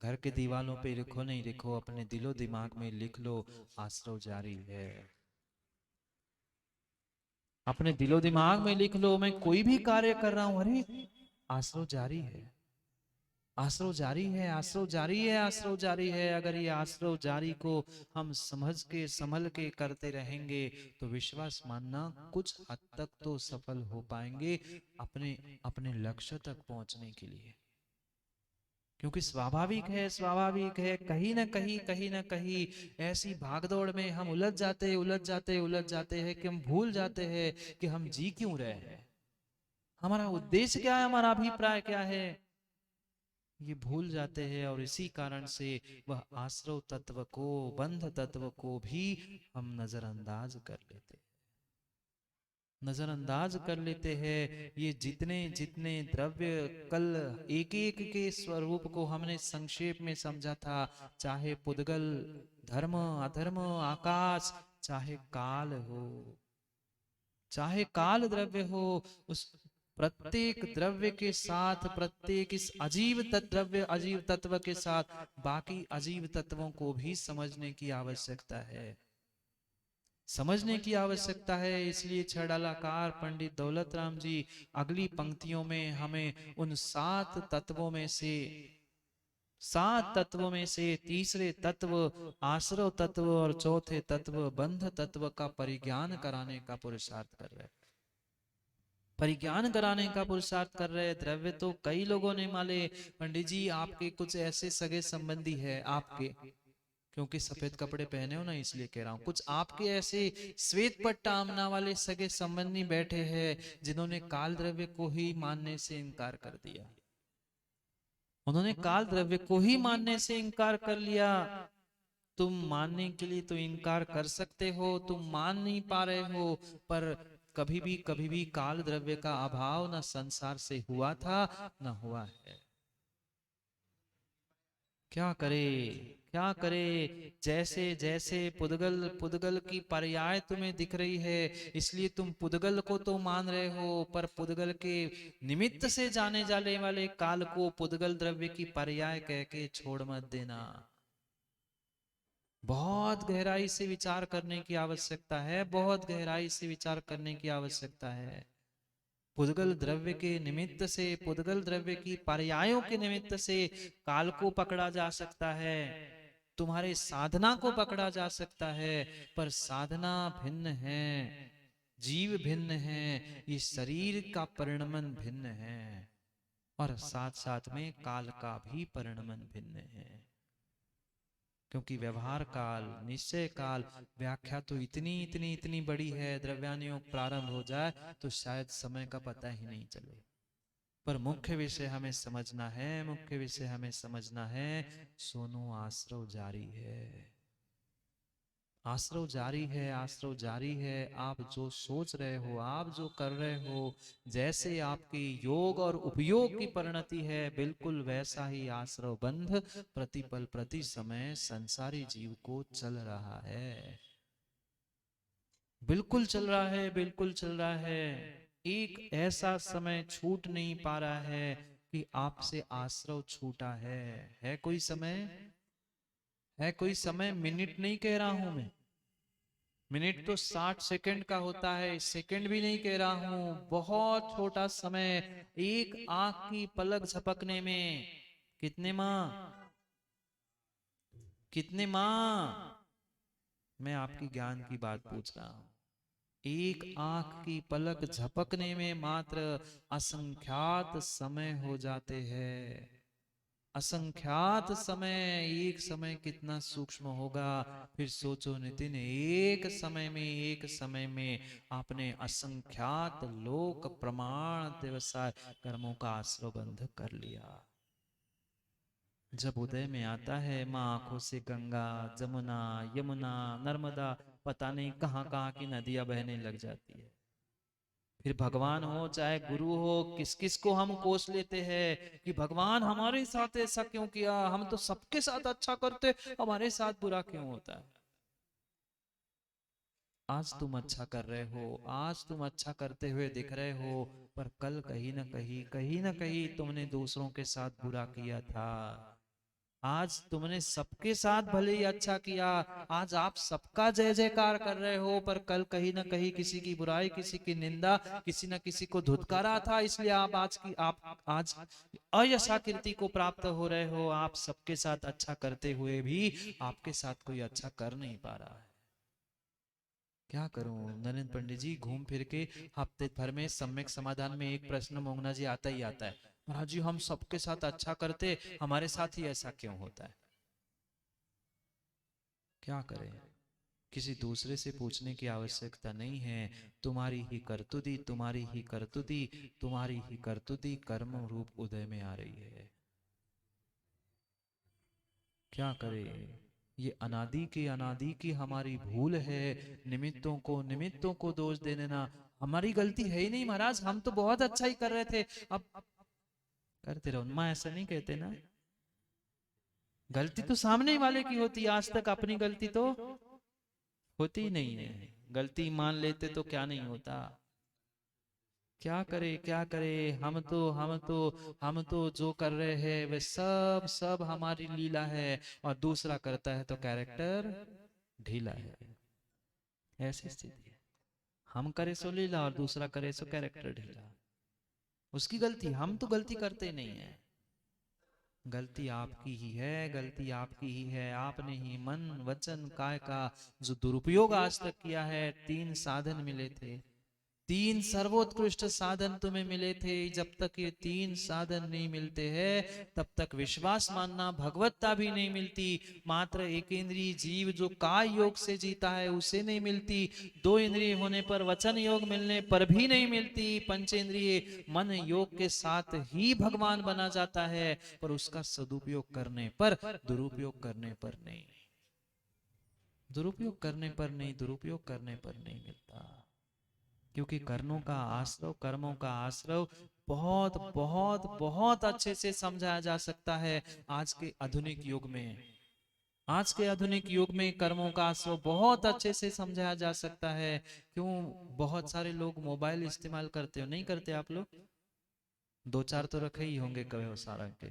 घर के दीवालों पे लिखो नहीं, लिखो अपने दिलो दिमाग में लिख लो, आश्रव जारी है। अपने दिलो दिमाग में लिख लो, मैं कोई भी कार्य कर रहा हूं, अरे आश्रव जारी है, आश्रव जारी है, आश्रव जारी है, आश्रव जारी है। अगर ये आश्रव जारी को हम समझ के संभल के करते रहेंगे तो विश्वास मानना कुछ हद तक तो सफल हो पाएंगे अपने अपने लक्ष्य तक पहुंचने के लिए। क्योंकि स्वाभाविक है, कहीं ना कहीं ऐसी भागदौड़ में हम उलझ जाते हैं कि हम भूल जाते हैं कि हम जी क्यों रहे हैं, हमारा उद्देश्य क्या है, हमारा अभिप्राय क्या है, ये भूल जाते हैं। और इसी कारण से वह आश्रव तत्व को, बंध तत्व को भी हम नजरअंदाज कर लेते, नजरअंदाज कर लेते हैं। ये जितने जितने द्रव्य, कल एक एक के स्वरूप को हमने संक्षेप में समझा था। चाहे पुद्गल, धर्म अधर्म, आकाश, चाहे काल हो, चाहे काल द्रव्य हो, उस प्रत्येक द्रव्य के साथ, प्रत्येक इस अजीव द्रव्य अजीव तत्व के साथ बाकी अजीव तत्वों को भी समझने की आवश्यकता है, समझने की आवश्यकता है। इसलिए छड़ालाकार पंडित दौलत राम जी अगली पंक्तियों में हमें उन 7 तत्वों में से तीसरे तत्व आश्रव तत्व और चौथे तत्व बंध तत्व का परिज्ञान कराने का पुरुषार्थ कर रहे हैं, परिज्ञान कराने का पुरुषार्थ कर रहे हैं। द्रव्य तो कई लोगों ने माले, पंडित जी आपके कुछ ऐसे सगे संबंधी है आपके, क्योंकि सफेद कपड़े पहने हो ना इसलिए कह रहा हूं, कुछ आपके ऐसे श्वेत पट्टा आमना वाले सगे संबंधी बैठे हैं जिन्होंने काल द्रव्य को ही मानने से इनकार कर दिया। उन्होंने काल द्रव्य को ही मानने से इनकार कर लिया। तुम मानने के लिए तो इनकार कर सकते हो, तुम मान नहीं पा रहे हो, पर कभी भी काल द्रव्य का अभाव न संसार से हुआ था न हुआ है। क्या करे, क्या करे। जैसे जैसे पुद्गल पुद्गल की पर्याय तुम्हें दिख रही है, इसलिए तुम पुद्गल को तो मान रहे हो, पर पुद्गल के निमित्त से जाने जाने वाले काल को पुद्गल द्रव्य की पर्याय कह के छोड़ मत देना। बहुत गहराई से विचार करने की आवश्यकता है, बहुत गहराई से विचार करने की आवश्यकता है। पुद्गल द्रव्य के निमित्त से, पुद्गल द्रव्य की पर्यायों के निमित्त से काल को पकड़ा जा सकता है, तुम्हारे साधना को पकड़ा जा सकता है, पर साधना भिन्न है, जीव भिन्न है, ये शरीर का परिणमन भिन्न है, और साथ साथ में काल का भी परिणमन भिन्न है। क्योंकि व्यवहार काल, निश्चय काल, व्याख्या तो इतनी इतनी इतनी बड़ी है, द्रव्यानुयोग प्रारंभ हो जाए तो शायद समय का पता ही नहीं चले। पर मुख्य विषय हमें समझना है, मुख्य विषय हमें समझना है, सोनू आश्रव जारी है, आश्रव जारी है, आश्रव जारी है। आप जो सोच रहे हो, आप जो कर रहे हो, जैसे आपकी योग और उपयोग की परिणति है, बिल्कुल वैसा ही आश्रव बंध प्रतिपल प्रति समय संसारी जीव को चल रहा है, बिल्कुल चल रहा है, बिल्कुल चल रहा है। एक ऐसा समय छूट नहीं पा रहा है कि आपसे आश्रव छूटा है कोई समय? है कोई समय? मिनट नहीं कह रहा हूं मैं, मिनट तो 60 सेकंड का होता है, सेकंड भी नहीं कह रहा हूं, बहुत छोटा समय, एक आंख की पलक झपकने में। कितने माह? कितने माह? मैं आपकी ज्ञान की बात पूछ रहा हूं। एक आंख की पलक झपकने में मात्र असंख्यात समय हो जाते हैं, असंख्यात समय। एक समय कितना सूक्ष्म होगा, फिर सोचो नितिन, एक समय में, एक समय में आपने असंख्यात लोक प्रमाण व्यवसाय कर्मों का आश्रय बंध कर लिया। जब उदय में आता है, माँ आंखों से गंगा, जमुना, यमुना, नर्मदा, पता नहीं कहां कहां की नदियां बहने लग जाती है। फिर भगवान हो चाहे गुरु हो, किस किस को हम कोस लेते हैं कि भगवान हमारे साथ ऐसा क्यों किया, हम तो सबके साथ अच्छा करते, हमारे साथ बुरा क्यों होता है। आज तुम अच्छा कर रहे हो, आज तुम अच्छा करते हुए दिख रहे हो, पर कल कहीं ना कहीं, कहीं ना कहीं तुमने दूसरों के साथ बुरा किया था। आज तुमने सबके साथ भले ही अच्छा किया, आज आप सबका जय जयकार कर रहे हो, पर कल कहीं ना कहीं किसी की बुराई, किसी की निंदा, किसी न किसी को धुतकारा था, इसलिए आप आज अयशा कीर्ति को प्राप्त हो रहे हो। आप सबके साथ अच्छा करते हुए भी आपके साथ कोई अच्छा कर नहीं पा रहा है। क्या करूं नरेंद्र पंडित जी, घूम फिर के हफ्ते भर में सम्यक समाधान में एक प्रश्न मोंगना जी आता ही आता है, महाराज जी हम सबके साथ अच्छा करते, हमारे साथ ही ऐसा क्यों होता है। क्या करें, किसी दूसरे से पूछने की आवश्यकता नहीं है। तुम्हारी ही करतुदी, तुम्हारी ही करतुदी, तुम्हारी ही करतुदी कर्म रूप उदय में आ रही है। क्या करें, ये अनादि की हमारी भूल है। निमित्तों को दोष देने ना, हमारी गलती है ही नहीं महाराज, हम तो बहुत अच्छा ही कर रहे थे, अब करते रहो। माँ ऐसा नहीं कहते ना, गलती तो सामने वाले की होती है, आज तक अपनी गलती तो होती ही नहीं है। गलती मान लेते तो क्या नहीं होता। क्या करे, क्या करे, हम तो जो कर रहे हैं वे सब सब हमारी लीला है, और दूसरा करता है तो कैरेक्टर ढीला है। ऐसी स्थिति है, हम करे सो लीला और दूसरा करे सो कैरेक्टर ढीला। उसकी गलती, हम तो गलती करते नहीं है। गलती आपकी ही है, गलती आपकी ही है। आपने ही मन वचन काय का जो दुरुपयोग आज तक किया है। तीन साधन मिले थे, तीन सर्वोत्कृष्ट साधन तुम्हें मिले थे। जब तक ये तीन साधन नहीं मिलते हैं, तब तक विश्वास मानना, भगवत्ता भी नहीं मिलती। मात्र एक इंद्रिय जीव जो काय योग से जीता है उसे नहीं मिलती, दो इंद्रिय होने पर वचन योग मिलने पर भी नहीं मिलती, पंचेंद्रिय मन योग के साथ ही भगवान बना जाता है, पर उसका सदुपयोग करने पर, दुरुपयोग करने पर नहीं, दुरुपयोग करने पर नहीं, दुरुपयोग करने पर नहीं मिलता। क्योंकि कर्मों का आश्रव, कर्मों का आश्रव बहुत बहुत बहुत अच्छे से समझाया जा सकता है आज के आधुनिक युग में। आज के आधुनिक युग में कर्मों का आश्रव बहुत अच्छे से समझाया जा सकता है। क्यों? बहुत सारे लोग मोबाइल इस्तेमाल करते हो, नहीं करते आप लोग? दो चार तो रखे ही होंगे कभी सारा के।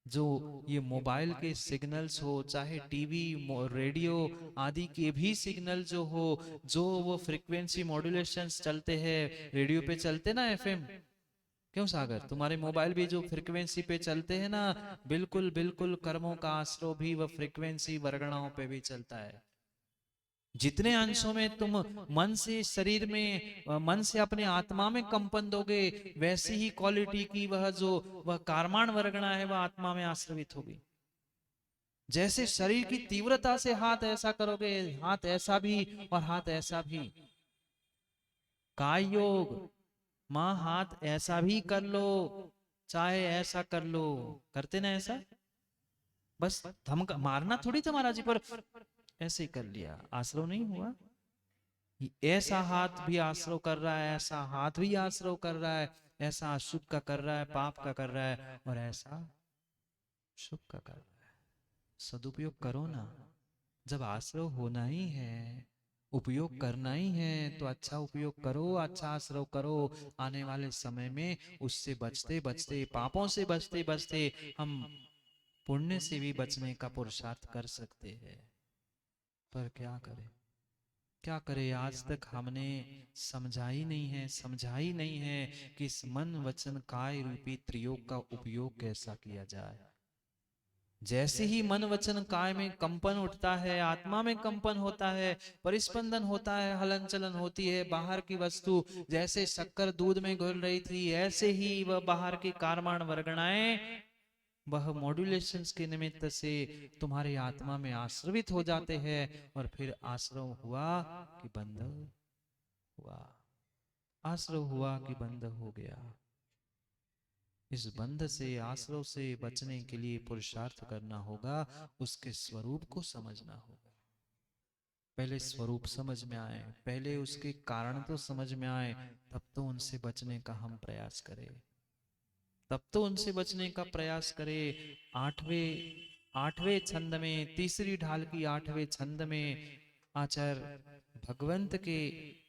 जो ये मोबाइल के सिग्नल्स हो, चाहे टीवी रेडियो आदि के भी सिग्नल जो हो, जो वो फ्रीक्वेंसी मॉड्यूलेशंस चलते हैं, रेडियो पे चलते ना एफएम। क्यों सागर, तुम्हारे मोबाइल भी जो फ्रीक्वेंसी पे चलते हैं ना, बिल्कुल बिल्कुल कर्मों का आश्रय भी वह फ्रीक्वेंसी वर्गणाओं पे भी चलता है। जितने अंशों में तुम मन से शरीर में, मन से अपने आत्मा में कंपन दोगे, वैसी ही क्वालिटी की वह कारमान वर्गणा है, वह आत्मा में आश्रवित होगी। जैसे शरीर की तीव्रता से हाथ ऐसा करोगे, हाथ ऐसा भी और हाथ ऐसा भी। काय योग, मां हाथ ऐसा भी कर लो, चाहे ऐसा कर लो, करते ना ऐसा, बस धमका मारना थोड़ी था महाराज जी पर, ऐसे ही कर लिया, आश्रव नहीं हुआ। ऐसा हाथ भी आश्रव कर रहा है, ऐसा हाथ भी आश्रव कर रहा है, ऐसा अशुभ का कर रहा है, पाप का कर रहा है, और ऐसा शुभ का कर रहा है। सदुपयोग करो ना, जब आश्रव होना ही है, उपयोग करना ही है, तो अच्छा उपयोग करो, अच्छा आश्रव करो। आने वाले समय में उससे बचते बचते, पापों से बचते बचते हम पुण्य से भी बचने का पुरुषार्थ कर सकते हैं। पर क्या करें, क्या करें, आज तक हमने समझा ही नहीं है, समझा ही नहीं है कि इस मन वचन काय रूपी त्रियोग का उपयोग कैसा किया जाए। जैसे ही मन वचन काय में कंपन उठता है, आत्मा में कंपन होता है, परिस्पंदन होता है, हलन चलन होती है, बाहर की वस्तु जैसे शक्कर दूध में घुल रही थी, ऐसे ही वह बाहर की कारमान वर्गणाएं वह मॉड्यूलेशंस के निमित्त से तुम्हारे आत्मा में आश्रवित हो जाते हैं, और फिर आश्रव हुआ कि बंध हुआ, आश्रव हुआ कि बंध हो गया। इस बंध से, आश्रव से बचने के लिए पुरुषार्थ करना होगा, उसके स्वरूप को समझना होगा। पहले स्वरूप समझ में आए, पहले उसके कारण तो समझ में आए, तब तो उनसे बचने का हम प्रयास करें, तब तो उनसे बचने का प्रयास करें। आठवें छंद में, तीसरी ढाल की आठवें छंद में आचार्य भगवंत के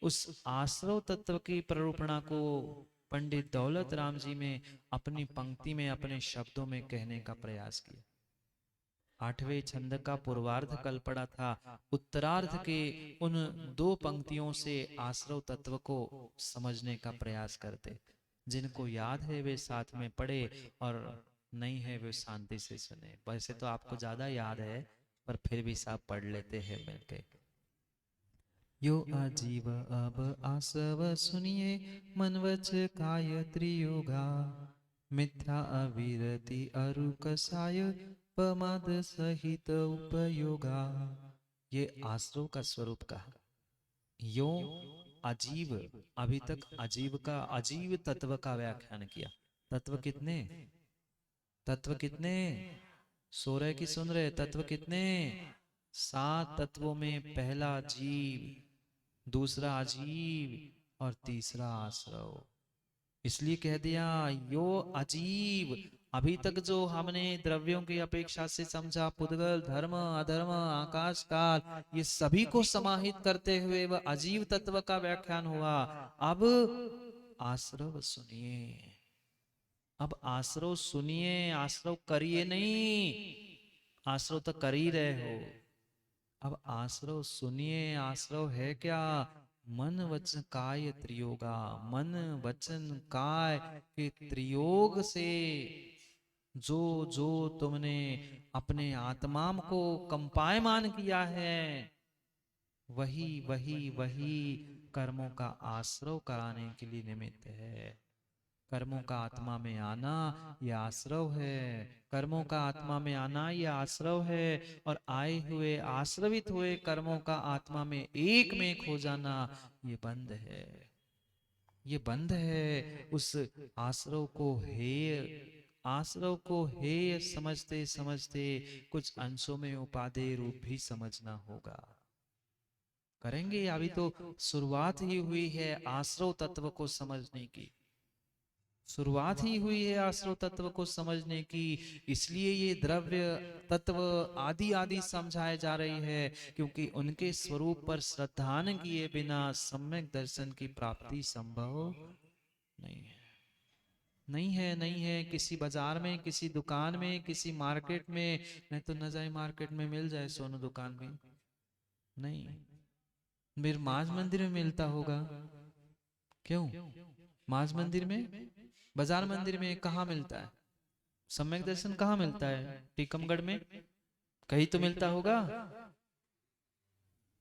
उस आश्रव तत्व की प्ररूपणा को पंडित दौलत राम जी में अपनी पंक्ति में, अपने शब्दों में कहने का प्रयास किया। आठवें छंद का पूर्वार्ध कल पड़ा था, उत्तरार्ध के उन दो पंक्तियों से आश्रव तत्व को समझने का प्रयास करते। जिनको याद है वे साथ में पढ़े, और नहीं है वे शांति से सुने। वैसे तो आपको ज्यादा याद है, पर फिर भी सब पढ़ लेते हैं मिलके। यो आजीव अब आसव सुनिए, मन वच काय त्रियोगा, मिथ्या अविरति अरु कसाय, पमाद सहित उपयोगा। ये आश्रव का स्वरूप कहा। यो अजीव, अभी तक अजीव का, अजीव तत्व का व्याख्यान किया। तत्व कितने, तत्व कितने, सो रहे कि सुन रहे, तत्व कितने, 7 तत्वों में पहला जीव, दूसरा अजीव, और तीसरा आश्रव। इसलिए कह दिया यो अजीव। अभी तक जो हमने द्रव्यों की अपेक्षा से समझा, पुद्गल, धर्म, अधर्म, आकाश काल, ये सभी को समाहित करते हुए वह अजीव तत्व का व्याख्यान हुआ। अब आश्रव सुनिए, अब आश्रव सुनिए, आश्रव करिए नहीं, आश्रव तो कर ही रहे हो। अब आश्रव सुनिए, आश्रव है क्या, मन वचन काय त्रियोगा, मन वचन काय के त्रियोग से जो जो तुमने अपने आत्मा को कंपायमान किया है, वही वही वही कर्मों का आश्रव कराने के लिए निमित्त है। कर्मों का आत्मा में आना ये आश्रव है, कर्मों का आत्मा में आना ये आश्रव है, और आए हुए आश्रवित हुए कर्मों का आत्मा में एक में खो जाना ये बंध है। ये बंध है। उस आश्रव को हेय, आश्रव को हेय समझते समझते कुछ अंशों में उपादेय रूप भी समझना होगा। करेंगे, अभी तो शुरुआत ही हुई है आश्रव तत्व को समझने की, शुरुआत ही हुई है आश्रव तत्व को समझने की। इसलिए ये द्रव्य तत्व आदि आदि समझाए जा रही है, क्योंकि उनके स्वरूप पर श्रद्धान किए बिना सम्यक दर्शन की प्राप्ति संभव नहीं है। नहीं है, नहीं है। किसी बाजार में, किसी दुकान में, किसी मार्केट में, नहीं तो न जाए मार्केट में मिल जाए सोनू दुकान में, नहीं। फिर माज मंदिर में मिलता होगा। क्यों? माज मंदिर में, बाजार मंदिर में कहाँ मिलता है? सम्यक दर्शन कहाँ मिलता है? टीकमगढ़ में कहीं तो मिलता होगा।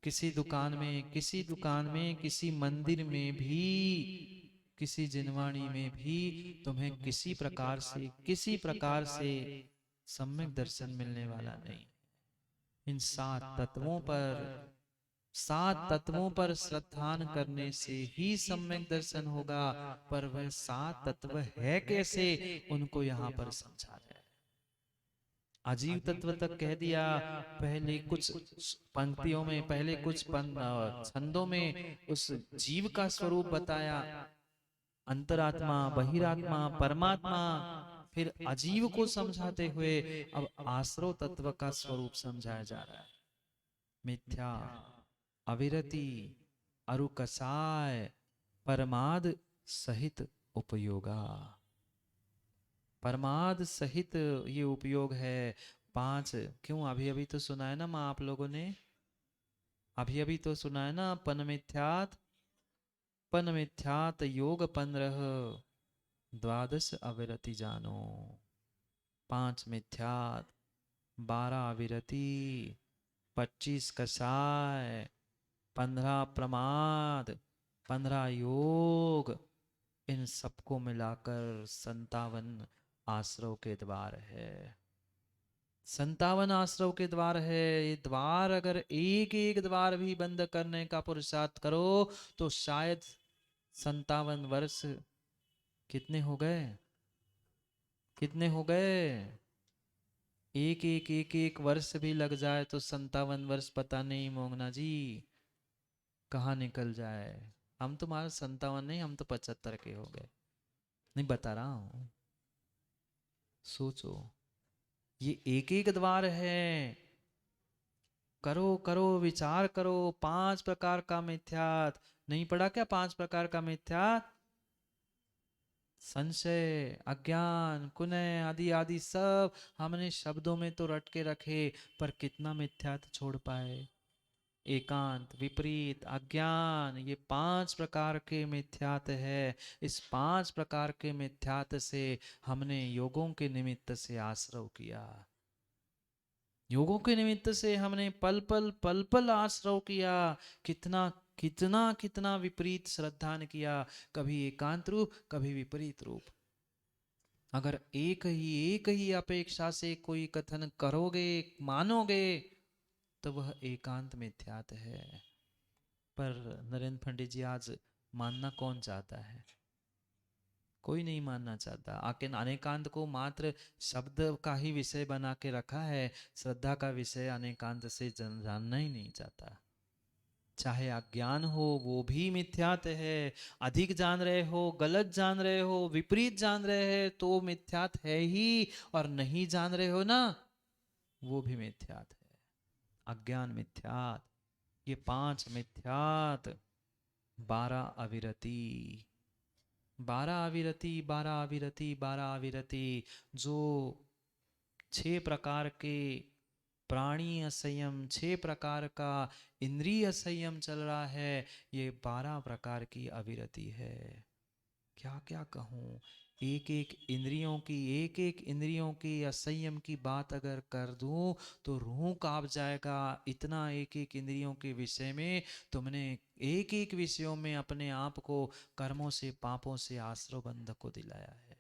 किसी दुकान में, किसी दुकान में, किसी मंदिर में भी, किसी जिनवाणी में भी तुम्हें किसी प्रकार से सम्यक दर्शन मिलने वाला नहीं। इन सात तत्वों पर श्रद्धान करने से ही सम्यक दर्शन होगा। पर वह सात तत्व है कैसे, उनको यहाँ पर समझा रहे हैं। अजीव तत्व तक कह दिया। पहले कुछ पंक्तियों में, पहले कुछ छंदों में उस जीव का स्वरूप बताया, अंतरात्मा, बहिरात्मा, परमात्मा। फिर अजीव को समझाते हुए अब आश्रव तत्व का स्वरूप समझाया जा रहा है। मिथ्या, अविरति, अरुकसाय, परमाद सहित उपयोगा। परमाद सहित ये उपयोग है। पांच क्यों? अभी अभी तो सुना है ना माँ आप लोगों ने, अभी अभी तो सुना है ना, पन मिथ्यात योग 15, द्वादश अविरति जानो। 5 मिथ्यात, 12 अविरति, 25 कसाय, 15 प्रमाद, 15 योग। इन सबको मिलाकर 57 आश्रव के द्वार है। 57 आश्रव के द्वार है। ये द्वार अगर एक एक द्वार भी बंद करने का पुरुषार्थ करो तो शायद 57 वर्ष कितने हो गए? कितने हो गए? एक वर्ष भी लग जाए तो 57 वर्ष पता नहीं मोंगना जी कहाँ निकल जाए। हम तुम्हारा 57 नहीं, हम तो 75 के हो गए। नहीं बता रहा हूं, सोचो। ये एक एक द्वार है। करो करो, विचार करो। 5 प्रकार का मिथ्यात नहीं पढ़ा क्या? 5 प्रकार का मिथ्यात, संशय, अज्ञान, कुनय आदि आदि सब हमने शब्दों में तो रट के रखे, पर कितना मिथ्यात छोड़ पाए? एकांत, विपरीत, अज्ञान, ये 5 प्रकार के मिथ्यात है। इस 5 प्रकार के मिथ्यात से हमने योगों के निमित्त से आश्रव किया। योगों के निमित्त से हमने पल पल आश्रव किया। कितना कितना कितना विपरीत श्रद्धान किया। कभी एकांत रूप, कभी विपरीत रूप। अगर एक ही अपेक्षा से कोई कथन करोगे, मानोगे, तो वह एकांत मिथ्यात है। पर नरेंद्र पंडित जी आज मानना कौन चाहता है? कोई नहीं मानना चाहता। आके अनेकांत को मात्र शब्द का ही विषय बना के रखा है। श्रद्धा का विषय अनेकांत से जानना ही नहीं चाहता। चाहे अज्ञान हो वो भी मिथ्यात है। अधिक जान रहे हो, गलत जान रहे हो, विपरीत जान रहे हैं तो मिथ्यात है ही। और नहीं जान रहे हो ना, वो भी मिथ्यात है। अज्ञान मिथ्यात, ये 5 मिथ्यात, 12 अविरति, 12 अविरति, 12 अविरति, 12 अविरति। जो 6 प्रकार के प्राणी असंयम, 6 प्रकार का इंद्रिय संयम चल रहा है, ये 12 प्रकार की अविरति है। क्या क्या कहूँ, एक एक इंद्रियों की असंयम की बात अगर कर दूं तो रूह कांप जाएगा। इतना एक एक इंद्रियों के विषय में तुमने एक एक विषयों में अपने आप को कर्मों से, पापों से, आश्रव बंध को दिलाया है।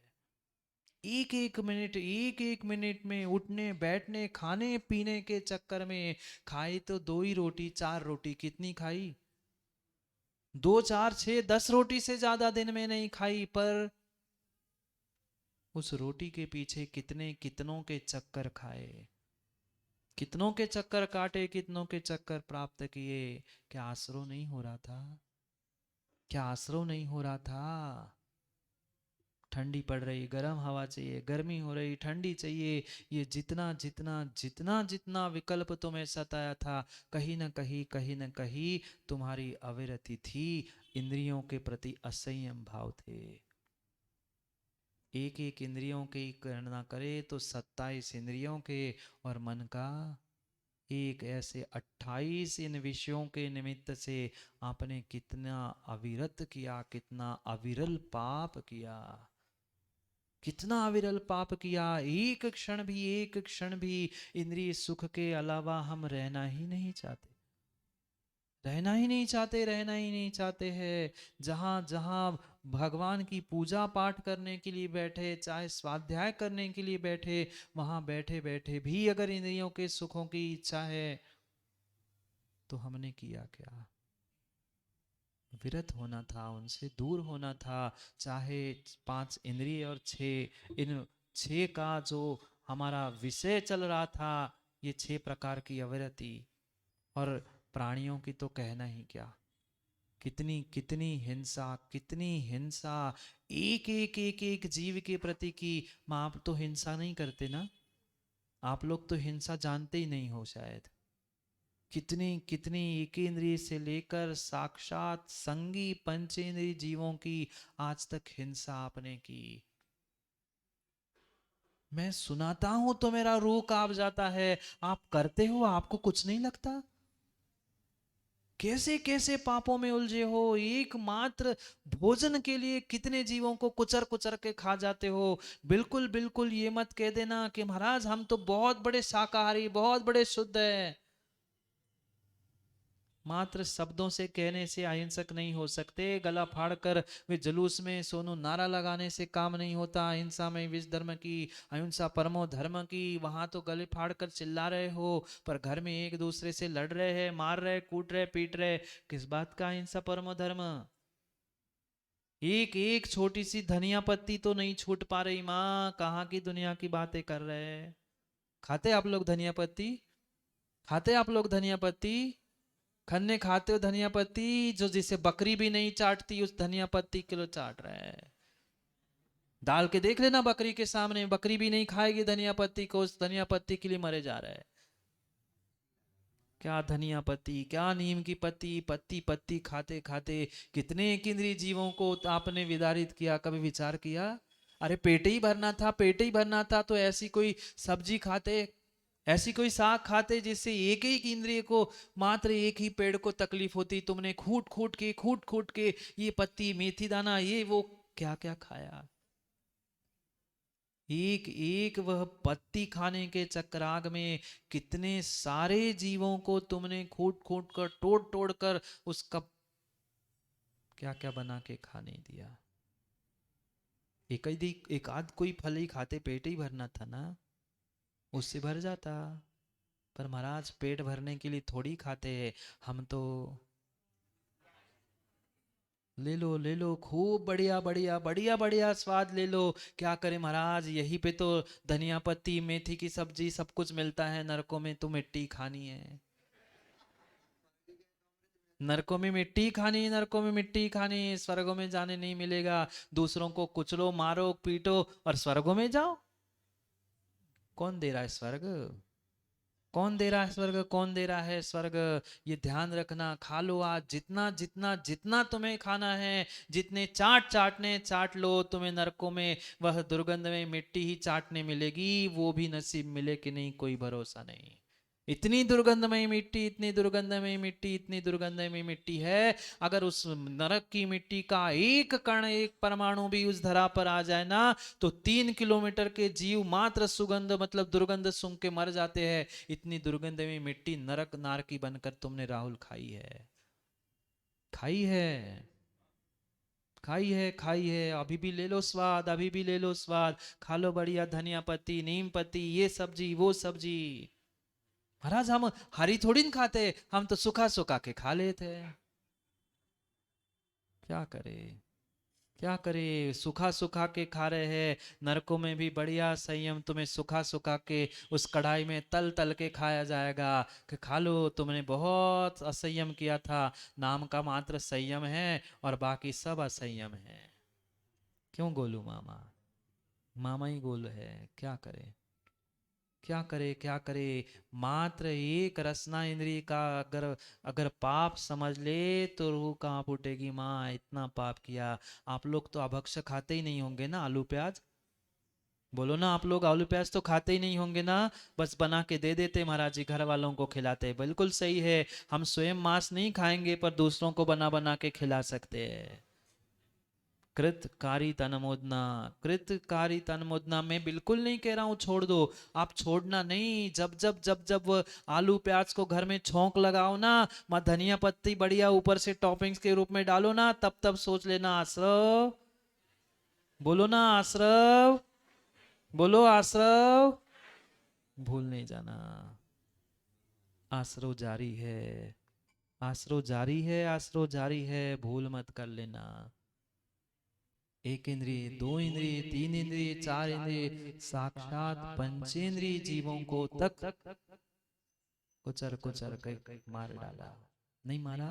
एक एक मिनट में उठने बैठने खाने पीने के चक्कर में खाई तो 2 ही रोटी, 4 रोटी कितनी खाई? 2 4 6 10 रोटी से ज्यादा दिन में नहीं खाई। पर उस रोटी के पीछे कितने कितनों के चक्कर खाए, कितनों के चक्कर काटे, कितनों के चक्कर प्राप्त किए। क्या आश्रव नहीं हो रहा था? क्या आश्रव नहीं हो रहा था? ठंडी पड़ रही, गर्म हवा चाहिए, गर्मी हो रही, ठंडी चाहिए। ये जितना जितना जितना जितना विकल्प तुम्हें सताया था, कहीं न कहीं तुम्हारी अविरति थी। इंद्रियों के प्रति असंयम भाव थे। एक एक इंद्रियों की गणना करे तो 27 इंद्रियों के, और मन का एक, ऐसे 28 इन विषयों के निमित्त से आपने कितना अविरत किया, कितना अविरल पाप किया, कितना अविरल पाप किया। एक क्षण भी इंद्रिय सुख के अलावा हम रहना ही नहीं चाहते, रहना ही नहीं चाहते, रहना ही नहीं चाहते हैं। जहाँ जहाँ भगवान की पूजा पाठ करने के लिए बैठे, चाहे स्वाध्याय करने के लिए बैठे, वहां बैठे बैठे भी अगर इंद्रियों के सुखों की इच्छा है, तो हमने किया क्या? विरत होना था, उनसे दूर होना था। चाहे 5 इंद्रिय और 6, इन 6 का जो हमारा विषय चल रहा था, ये 6 प्रकार की अविरति। और प्राणियों की तो कहना ही क्या, कितनी कितनी हिंसा, कितनी हिंसा एक एक एक एक जीव के प्रति की। मां, आप तो हिंसा नहीं करते ना, आप लोग तो हिंसा जानते ही नहीं हो शायद। कितनी कितनी एक इंद्रिय से लेकर साक्षात संगी पंचेंद्रिय जीवों की आज तक हिंसा आपने की। मैं सुनाता हूं तो मेरा रूह कांप जाता है, आप करते हो, आपको कुछ नहीं लगता? कैसे कैसे पापों में उलझे हो, एकमात्र भोजन के लिए कितने जीवों को कुचर कुचर के खा जाते हो। बिल्कुल बिल्कुल ये मत कह देना कि महाराज हम तो बहुत बड़े शाकाहारी, बहुत बड़े शुद्ध हैं। मात्र शब्दों से कहने से अहिंसक नहीं हो सकते। गला फाड़कर वे जुलूस में सोनू नारा लगाने से काम नहीं होता। अहिंसा में विश्व धर्म की, अहिंसा परमो धर्म की, वहां तो गले फाड़कर चिल्ला रहे हो, पर घर में एक दूसरे से लड़ रहे हैं, मार रहे, कूट रहे, पीट रहे। किस बात का अहिंसा परमो धर्म? एक एक छोटी सी धनिया पत्ती तो नहीं छूट पा रही माँ, कहाँ की दुनिया की बातें कर रहे हैं। खाते आप लोग धनिया पत्ती? खाते आप लोग धनिया पत्ती? खन्ने खाते हो धनिया पत्ती? जो जिसे बकरी भी नहीं चाटती उस धनिया पत्ती किलो चाट रहा है। डाल के देख लेना बकरी के सामने, बकरी भी नहीं खाएगी धनिया पत्ती को, उस धनिया पत्ती के लिए मरे जा रहा है। क्या धनिया पत्ती, क्या नीम की पत्ती, पत्ती पत्ती खाते खाते कितने केंद्रीय जीवों को आपने विदारित किया, कभी विचार किया? अरे पेट ही भरना था, पेट ही भरना था तो ऐसी कोई सब्जी खाते, ऐसी कोई साग खाते जिससे एक ही इंद्रिय को, मात्र एक ही पेड़ को तकलीफ होती। तुमने खूट खूट के ये पत्ती, मेथी दाना, ये वो क्या क्या खाया। एक एक वह पत्ती खाने के चक्राग में कितने सारे जीवों को तुमने खूट खूट कर, तोड़ तोड़ कर उसका क्या क्या बना के खाने दिया। एक आध कोई फल ही खाते, पेट ही भरना था ना, उससे भर जाता। पर महाराज पेट भरने के लिए थोड़ी खाते हैं हम तो। ले लो खूब बढ़िया बढ़िया बढ़िया बढ़िया स्वाद ले लो। क्या करें महाराज, यहीं पे तो धनिया पत्ती, मेथी की सब्जी सब कुछ मिलता है, नरकों में तो मिट्टी खानी है। नरकों में मिट्टी खानी, नरकों में मिट्टी खानी, स्वर्गों में जाने नहीं मिलेगा। दूसरों को कुचलो, मारो, पीटो और स्वर्गों में जाओ। कौन दे रहा है स्वर्ग? कौन दे रहा है स्वर्ग? कौन दे रहा है स्वर्ग? ये ध्यान रखना। खा लो आज जितना जितना जितना तुम्हें खाना है, जितने चाट चाटने चाट लो। तुम्हें नरकों में वह दुर्गंध में मिट्टी ही चाटने मिलेगी, वो भी नसीब मिले कि नहीं कोई भरोसा नहीं। इतनी दुर्गंधमयी मिट्टी, इतनी दुर्गंधमयी मिट्टी, इतनी दुर्गंधमयी मिट्टी है। अगर उस नरक की मिट्टी का एक कण, एक परमाणु भी उस धरा पर आ जाए ना, तो 3 किलोमीटर के जीव मात्र सुगंध मतलब दुर्गंध सूंघ के मर जाते हैं। इतनी दुर्गंधमयी मिट्टी नरक नार की बनकर तुमने राहुल खाई है, खाई है, खाई है, खाई है। अभी भी ले लो स्वाद, अभी भी ले लो स्वाद। खा लो बढ़िया धनिया पत्ती, नीम पत्ती, ये सब्जी वो सब्जी। महाराज हम हरी थोड़ी न खाते, हम तो सुखा सुखा के खा लेते। क्या करे, क्या करे, सुखा सुखा के खा रहे हैं। नरकों में भी बढ़िया संयम, तुम्हें सुखा सुखा के उस कढ़ाई में तल तल के खाया जाएगा कि खा लो, तुमने बहुत असंयम किया था। नाम का मात्र संयम है और बाकी सब असंयम है। क्यों गोलू मामा, मामा ही गोल है। क्या करे, क्या करे, क्या करे। मात्र एक रसना इंद्रिय का अगर अगर पाप समझ ले तो रूह कहाँ फूटेगी। माँ इतना पाप किया। आप लोग तो अभक्ष खाते ही नहीं होंगे ना, आलू प्याज? बोलो ना, आप लोग आलू प्याज तो खाते ही नहीं होंगे ना, बस बना के दे देते महाराज जी, घर वालों को खिलाते। बिल्कुल सही है, हम स्वयं मांस नहीं खाएंगे पर दूसरों को बना बना के खिला सकते हैं। कृतकारी तनमोदना, कृतकारी तनमोदना, मैं बिल्कुल नहीं कह रहा हूं छोड़ दो, आप छोड़ना नहीं। जब जब आलू प्याज को घर में छौंक लगाओ ना, माँ धनिया पत्ती बढ़िया ऊपर से टॉपिंग्स के रूप में डालो ना, तब तब सोच लेना आश्रव, बोलो ना आश्रव, बोलो आश्रव, भूल नहीं जाना। आश्रव जारी है, आश्रव जारी है, आश्रव जारी है, भूल मत कर लेना। एक इंद्रिय, दो इंद्रिय, तीन इंद्रिय, चार इंद्रिय, साक्षात पंचेंद्रिय जीवों को तक कुचर कुचर के मार डाला। नहीं मारा?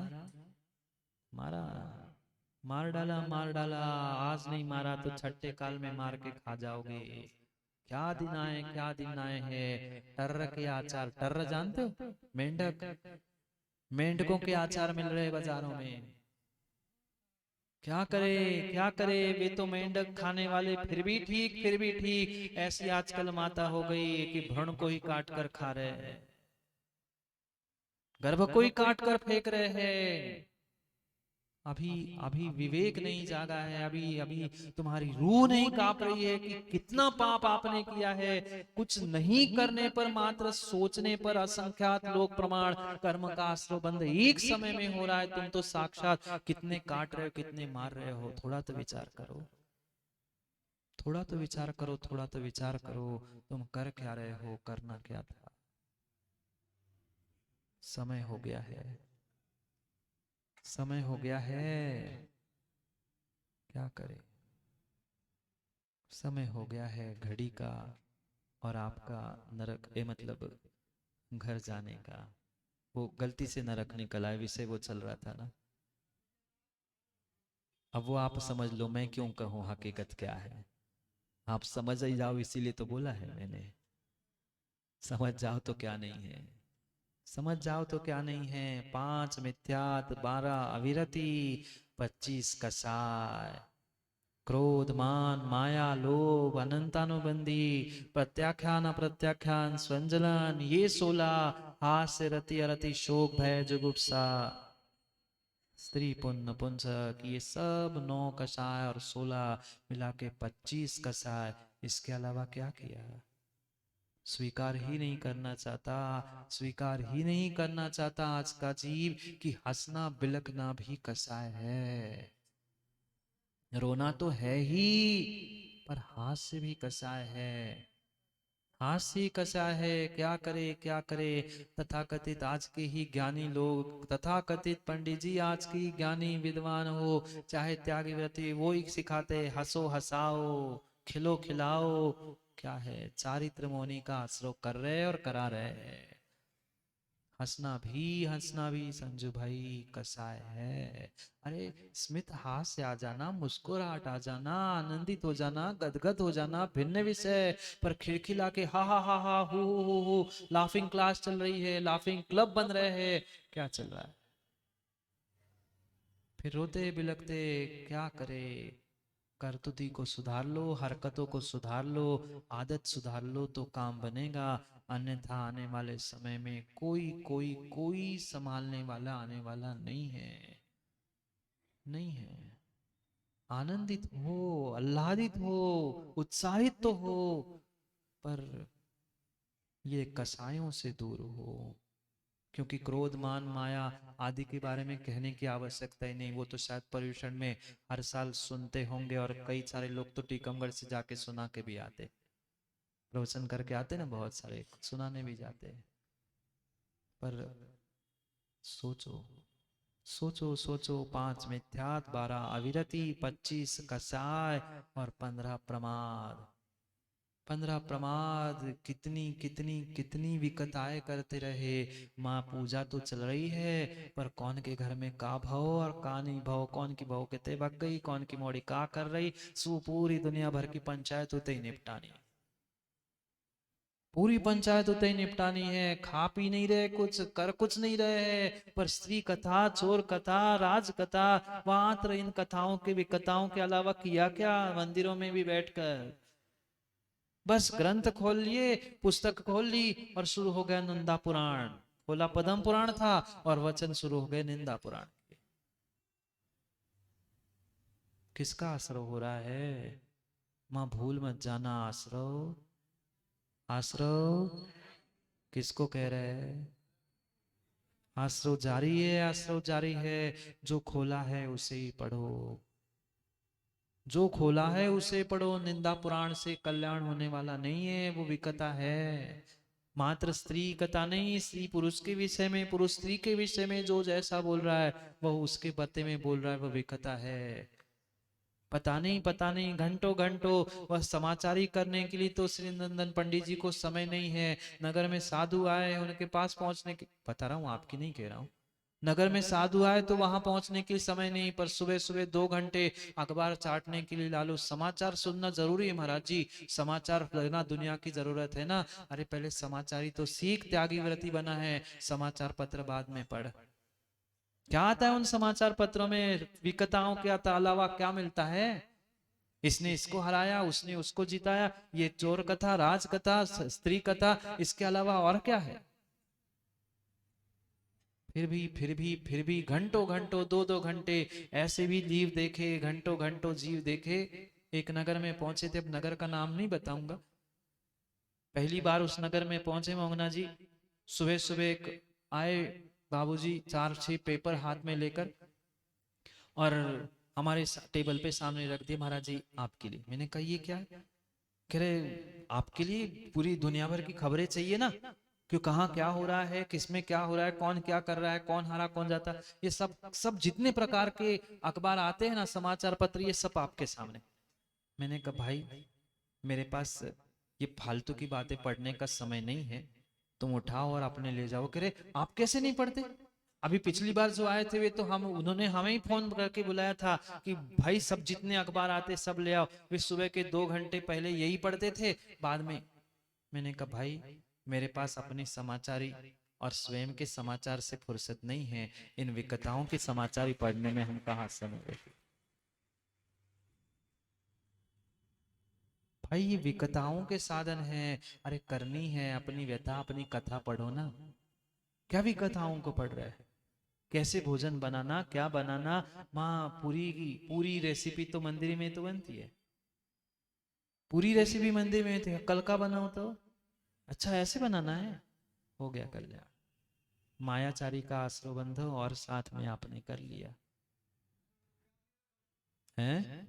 मारा, मार डाला, मार डाला। आज नहीं मारा तो छठे काल में मार के खा जाओगे। क्या दिन आए, क्या दिन आए हैं। टर्र के आचार, टर्र जानते हो, मेंढक, मेंढकों के आचार मिल रहे बाजारों में। क्या करे, क्या करे, वे तो मेंढक खाने वाले फिर भी ठीक, फिर भी ठीक। ऐसी आजकल माता हो गई कि भ्रूण को ही काट कर खा रहे हैं, गर्भ को ही काट कर फेंक रहे हैं। अभी अभी विवेक नहीं जागा है, अभी अभी तुम्हारी रूह नहीं कांप रही है कि कितना पाप आपने किया है। कुछ नहीं करने पर, मात्र सोचने पर असंख्यात लोक प्रमाण, कर्म का आश्रय एक समय में हो रहा है। तुम तो साक्षात कितने काट रहे हो, कितने मार रहे हो। थोड़ा तो विचार करो, थोड़ा तो विचार करो, थोड़ा तो विचार करो। तुम कर क्या रहे हो, करना क्या था। समय हो गया है, समय हो गया है, क्या करें। समय हो गया है घड़ी का और आपका नरक मतलब घर जाने का। वो गलती से नरक निकला है, विषय वो चल रहा था ना। अब वो आप समझ लो, मैं क्यों कहूँ हकीकत क्या है। आप समझ ही जाओ, इसीलिए तो बोला है मैंने। समझ जाओ तो क्या नहीं है, समझ जाओ तो क्या नहीं है। 5 मिथ्यात, 12 अविरति, 25 कसाय, क्रोध मान माया लोभ अनंतानुबंधी, प्रत्याख्यान अप्रत्याख्यान स्वंजलन, ये 16, हास्य रति अरति शोक भय जुगुप्सा, स्त्री पुण्य पुंसक, ये सब 9 कषाय और 16 मिला के 25 कषाय। इसके अलावा क्या किया, स्वीकार ही नहीं करना चाहता, स्वीकार ही नहीं करना चाहता आज का जीव कि हंसना बिलकना भी कषाय है। रोना तो है ही, पर हास्य भी कषाय है, हास्य कषाय है। क्या करे, क्या करे। तथाकथित आज के ही ज्ञानी लोग, तथाकथित पंडित जी आज की ज्ञानी विद्वान हो, चाहे त्यागी व्रती, वो ही सिखाते हंसो हंसाओ, खिलो खिलाओ। क्या है, चारित्र मौनी का आश्रय कर रहे और करा रहे हैं। हंसना भी संजू भाई कसाय है। अरे स्मित हास से आ जाना, मुस्कुराहट आ जाना, आनंदित हो जाना, गदगद हो जाना भिन्न विषय, पर खिलखिला के हा हु लाफिंग क्लास चल रही है, लाफिंग क्लब बन रहे हैं, क्या चल रहा है। फिर रोते बिलखते क्या करे। करतुती को सुधार लो, हरकतों को सुधार लो, आदत सुधार लो तो काम बनेगा। अन्यथा आने वाले समय में कोई कोई कोई संभालने वाला आने वाला नहीं है, नहीं है। आनंदित हो, आह्लादित हो, उत्साहित तो हो, पर ये कसायों से दूर हो। क्योंकि क्रोध मान माया आदि के बारे में कहने की आवश्यकता ही नहीं, वो तो शायद पर्यूषण में हर साल सुनते होंगे, और कई सारे लोग तो टीकमगढ़ से जाके सुना के भी आते, प्रवचन करके आते ना, बहुत सारे सुनाने भी जाते हैं। पर सोचो, सोचो सोचो, 5 मिथ्यात, 12 अविरति, 25 कसाय और 15 प्रमाद। 15 प्रमाद, कितनी कितनी कितनी विकताएं करते रहे। माँ पूजा तो चल रही है, पर कौन के घर में का भाव और का नहीं भाव, कौन की बहू कितने भग गई, कौन की मोड़ी का कर रही, सो पूरी दुनिया भर की पंचायत उतई ही निपटानी, पूरी पंचायत उतई ही निपटानी है। खा पी नहीं रहे, कुछ कर कुछ नहीं रहे हैं, पर स्त्री कथा, चोर कथा, राज कथा, मात्र इन कथाओं के विकताओं के अलावा किया क्या मंदिरों में भी बैठकर। बस ग्रंथ खोल लिए, पुस्तक खोल ली और शुरू हो गया निंदा पुराण। खोला पद्म पुराण था और वचन शुरू हो गए निंदा पुराण के। किसका आश्रव हो रहा है? मां भूल मत जाना, आश्रव, आश्रव किसको कह रहे हैं? आश्रव जारी है, आश्रव जारी है। जो खोला है उसे ही पढ़ो, जो खोला है उसे पढ़ो। निंदा पुराण से कल्याण होने वाला नहीं है, वो विकता है। मात्र स्त्री कथा नहीं, स्त्री पुरुष के विषय में, पुरुष स्त्री के विषय में जो जैसा बोल रहा है वह उसके पते में बोल रहा है, वह विकता है। पता नहीं, पता नहीं, घंटों घंटों वह समाचारी करने के लिए तो श्री नंदन पंडित जी को समय नहीं है। नगर में साधु आए, उनके पास पहुंचने के, बता रहा हूं आपकी नहीं कह रहा हूं, नगर में साधु आए तो वहां पहुंचने के लिए समय नहीं, पर सुबह सुबह 2 घंटे अखबार चाटने के लिए लालो। समाचार सुनना जरूरी है महाराज जी, समाचार लेना दुनिया की जरूरत है ना। अरे पहले समाचारी तो सीख, त्यागी व्रती बना है, समाचार पत्र बाद में पढ़। क्या आता है उन समाचार पत्रों में? विकताओं के अलावा क्या मिलता है? इसने इसको हराया, उसने उसको जिताया, ये चोर कथा, राज कथा, स्त्री कथा, इसके अलावा और क्या है? फिर भी घंटों घंटों, 2-2 घंटे ऐसे भी जीव देखे, घंटों घंटों जीव देखे। एक नगर में पहुंचे थे, अब नगर का नाम नहीं बताऊंगा। पहली बार उस नगर में पहुंचे मोहना जी, सुबह सुबह एक आए बाबूजी, 4-6 पेपर हाथ में लेकर, और हमारे टेबल पे सामने रख दिए। महाराज जी आपके लिए। मैंने कहा ये क्या है? कह रहे आपके लिए पूरी दुनिया भर की खबरें चाहिए ना, क्यों, कहाँ क्या हो रहा है, किसमें क्या हो रहा है, कौन क्या कर रहा है, कौन हारा कौन जाता, ये सब सब जितने प्रकार के अखबार आते हैं ना, समाचार पत्र, ये सब आपके सामने। मैंने कहा भाई मेरे पास ये फालतू की बातें पढ़ने का समय नहीं है, तुम उठाओ और अपने ले जाओ। कह रहे आप कैसे नहीं पढ़ते? अभी पिछली बार जो आए थे वे तो हम, उन्होंने हमें ही फोन करके बुलाया था कि भाई सब जितने अखबार आते सब ले आओ। वे सुबह के 2 घंटे पहले यही पढ़ते थे, बाद में। मैंने कहा भाई मेरे पास अपनी समाचारी और स्वयं के समाचार से फुर्सत नहीं है, इन विकताओं के समाचार पढ़ने में हम कहाँ समय देते। भाई ये विकताओं के साधन है, अरे करनी है अपनी व्यथा, अपनी कथा पढ़ो ना। क्या विकताओं को पढ़ रहे हैं? कैसे भोजन बनाना, क्या बनाना, माँ पूरी की पूरी रेसिपी तो मंदिर में तो बनती है, पूरी रेसिपी मंदिर में थी, कल का बनाओ तो अच्छा ऐसे बनाना है, हो गया कल्याण। मायाचारी का आश्रय बंधो और साथ में आपने कर लिया है।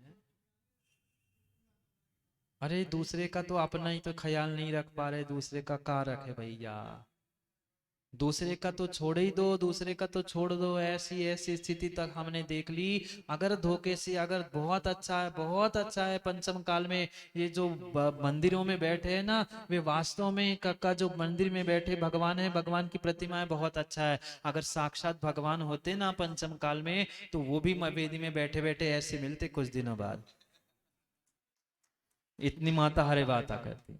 अरे दूसरे का तो अपना ही तो ख्याल नहीं रख पा रहे, दूसरे का क्या रखे भैया? दूसरे का तो छोड़ ही दो, दूसरे का तो छोड़ दो। ऐसी ऐसी स्थिति तक हमने देख ली। अगर धोखे से, अगर बहुत अच्छा है, बहुत अच्छा है पंचम काल में ये जो मंदिरों में बैठे हैं ना, वे वास्तव में का जो मंदिर में बैठे भगवान है, भगवान की प्रतिमाएं बहुत अच्छा है। अगर साक्षात भगवान होते ना पंचम काल में, तो वो भी वेदी में बैठे बैठे ऐसे मिलते कुछ दिनों बाद। इतनी माता हरे बात करती,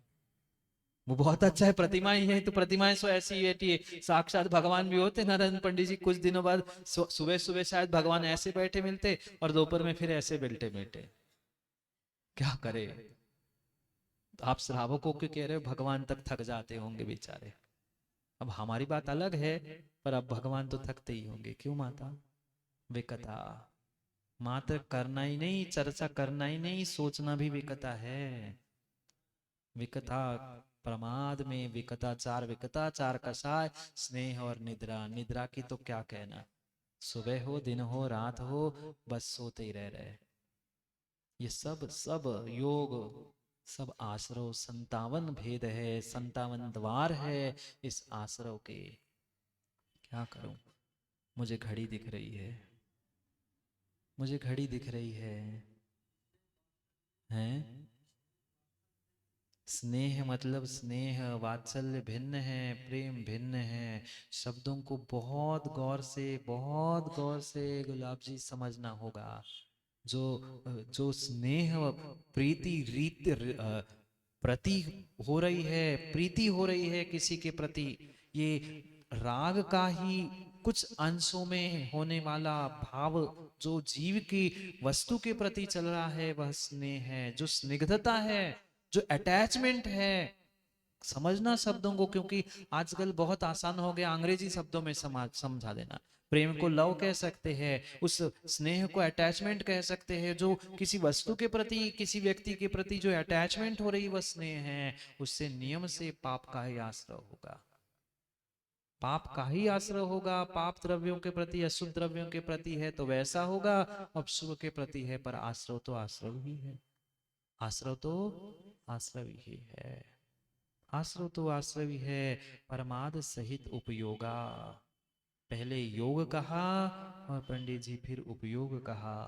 वो बहुत अच्छा है। प्रतिमाएं ही है तो प्रतिमाएं सो ऐसी बैठी है, साक्षात भगवान भी होते नारायण पंडित जी। कुछ दिनों बाद सुबह सुबह शायद भगवान ऐसे बैठे मिलते और दोपहर में फिर ऐसे बैठे बैठे। क्या करे? तो आप श्रावकों के कह रहे हो, भगवान तक थक जाते होंगे बेचारे। अब हमारी बात अलग है, पर अब भगवान तो थकते ही होंगे। क्यों माता? विकता मात्र करना ही नहीं, चर्चा करना ही नहीं, सोचना भी विकता है। विकता प्रमाद में विकताचार, विकताचार कसाय, स्नेह और निद्रा। निद्रा की तो क्या कहना, सुबह हो दिन हो रात हो, बस सोते ही रह रहे। ये सब सब योग, सब आश्रव, 57 भेद है, 57 द्वार है इस आश्रव के। क्या करूं? मुझे घड़ी दिख रही है, मुझे घड़ी दिख रही है, हैं? स्नेह मतलब स्नेह वात्सल्य भिन्न है, प्रेम भिन्न है। शब्दों को बहुत गौर से, बहुत गौर से गुलाब जी समझना होगा। जो जो स्नेह प्रीति रीत प्रति हो रही है, प्रीति हो रही है किसी के प्रति, ये राग का ही कुछ अंशों में होने वाला भाव जो जीव की वस्तु के प्रति चल रहा है, वह स्नेह है। जो स्निग्धता है जो अटैचमेंट है, समझना शब्दों को, क्योंकि आजकल बहुत आसान हो गया अंग्रेजी शब्दों में समझा देना। प्रेम को लव कह सकते हैं, उस स्नेह को अटैचमेंट कह सकते हैं। जो किसी वस्तु के प्रति, किसी व्यक्ति के प्रति जो अटैचमेंट हो रही वह स्नेह है, उससे नियम से पाप का ही आश्रय होगा, पाप का ही आश्रय होगा। पाप द्रव्यों के प्रति, अशुभ द्रव्यों के प्रति है तो वैसा होगा, अब शुभ के प्रति है, पर आश्रय तो आश्रय ही है, आश्रय तो आश्रय ही है, आश्रय तो आश्रय है। परमाद सहित उपयोगा, पहले योग कहा और पंडित जी फिर उपयोग कहा,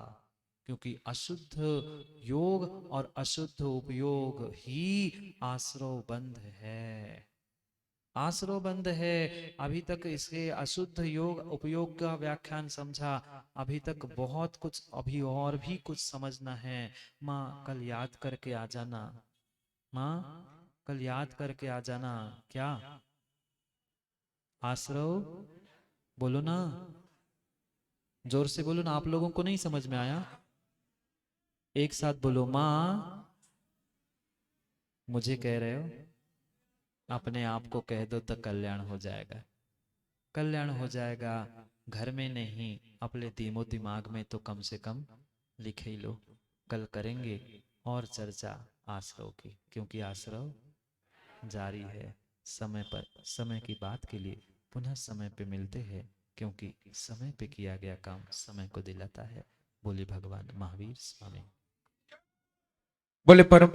क्योंकि अशुद्ध योग और अशुद्ध उपयोग ही आश्रय बंध है, आश्रय बंध है। अभी तक इसके अशुद्ध योग उपयोग का व्याख्यान समझा, अभी तक बहुत कुछ, अभी और भी कुछ समझना है। माँ कल याद करके आ जाना, माँ कल याद करके आ जाना। क्या आश्रय, बोलो ना, जोर से बोलो ना, आप लोगों को नहीं समझ में आया? एक साथ बोलो, माँ मुझे कह रहे हो, अपने आप को कह दो तो कल्याण हो जाएगा, कल्याण हो जाएगा। घर में नहीं, अपने दिमो दिमाग में तो कम से कम लिख ही लो। कल करेंगे और चर्चा आश्रव की, क्योंकि आश्रव जारी है। समय पर, समय की बात के लिए पुनः समय पे मिलते हैं, क्योंकि समय पे किया गया काम समय को दिलाता है। बोले भगवान महावीर स्वामी। बोले परम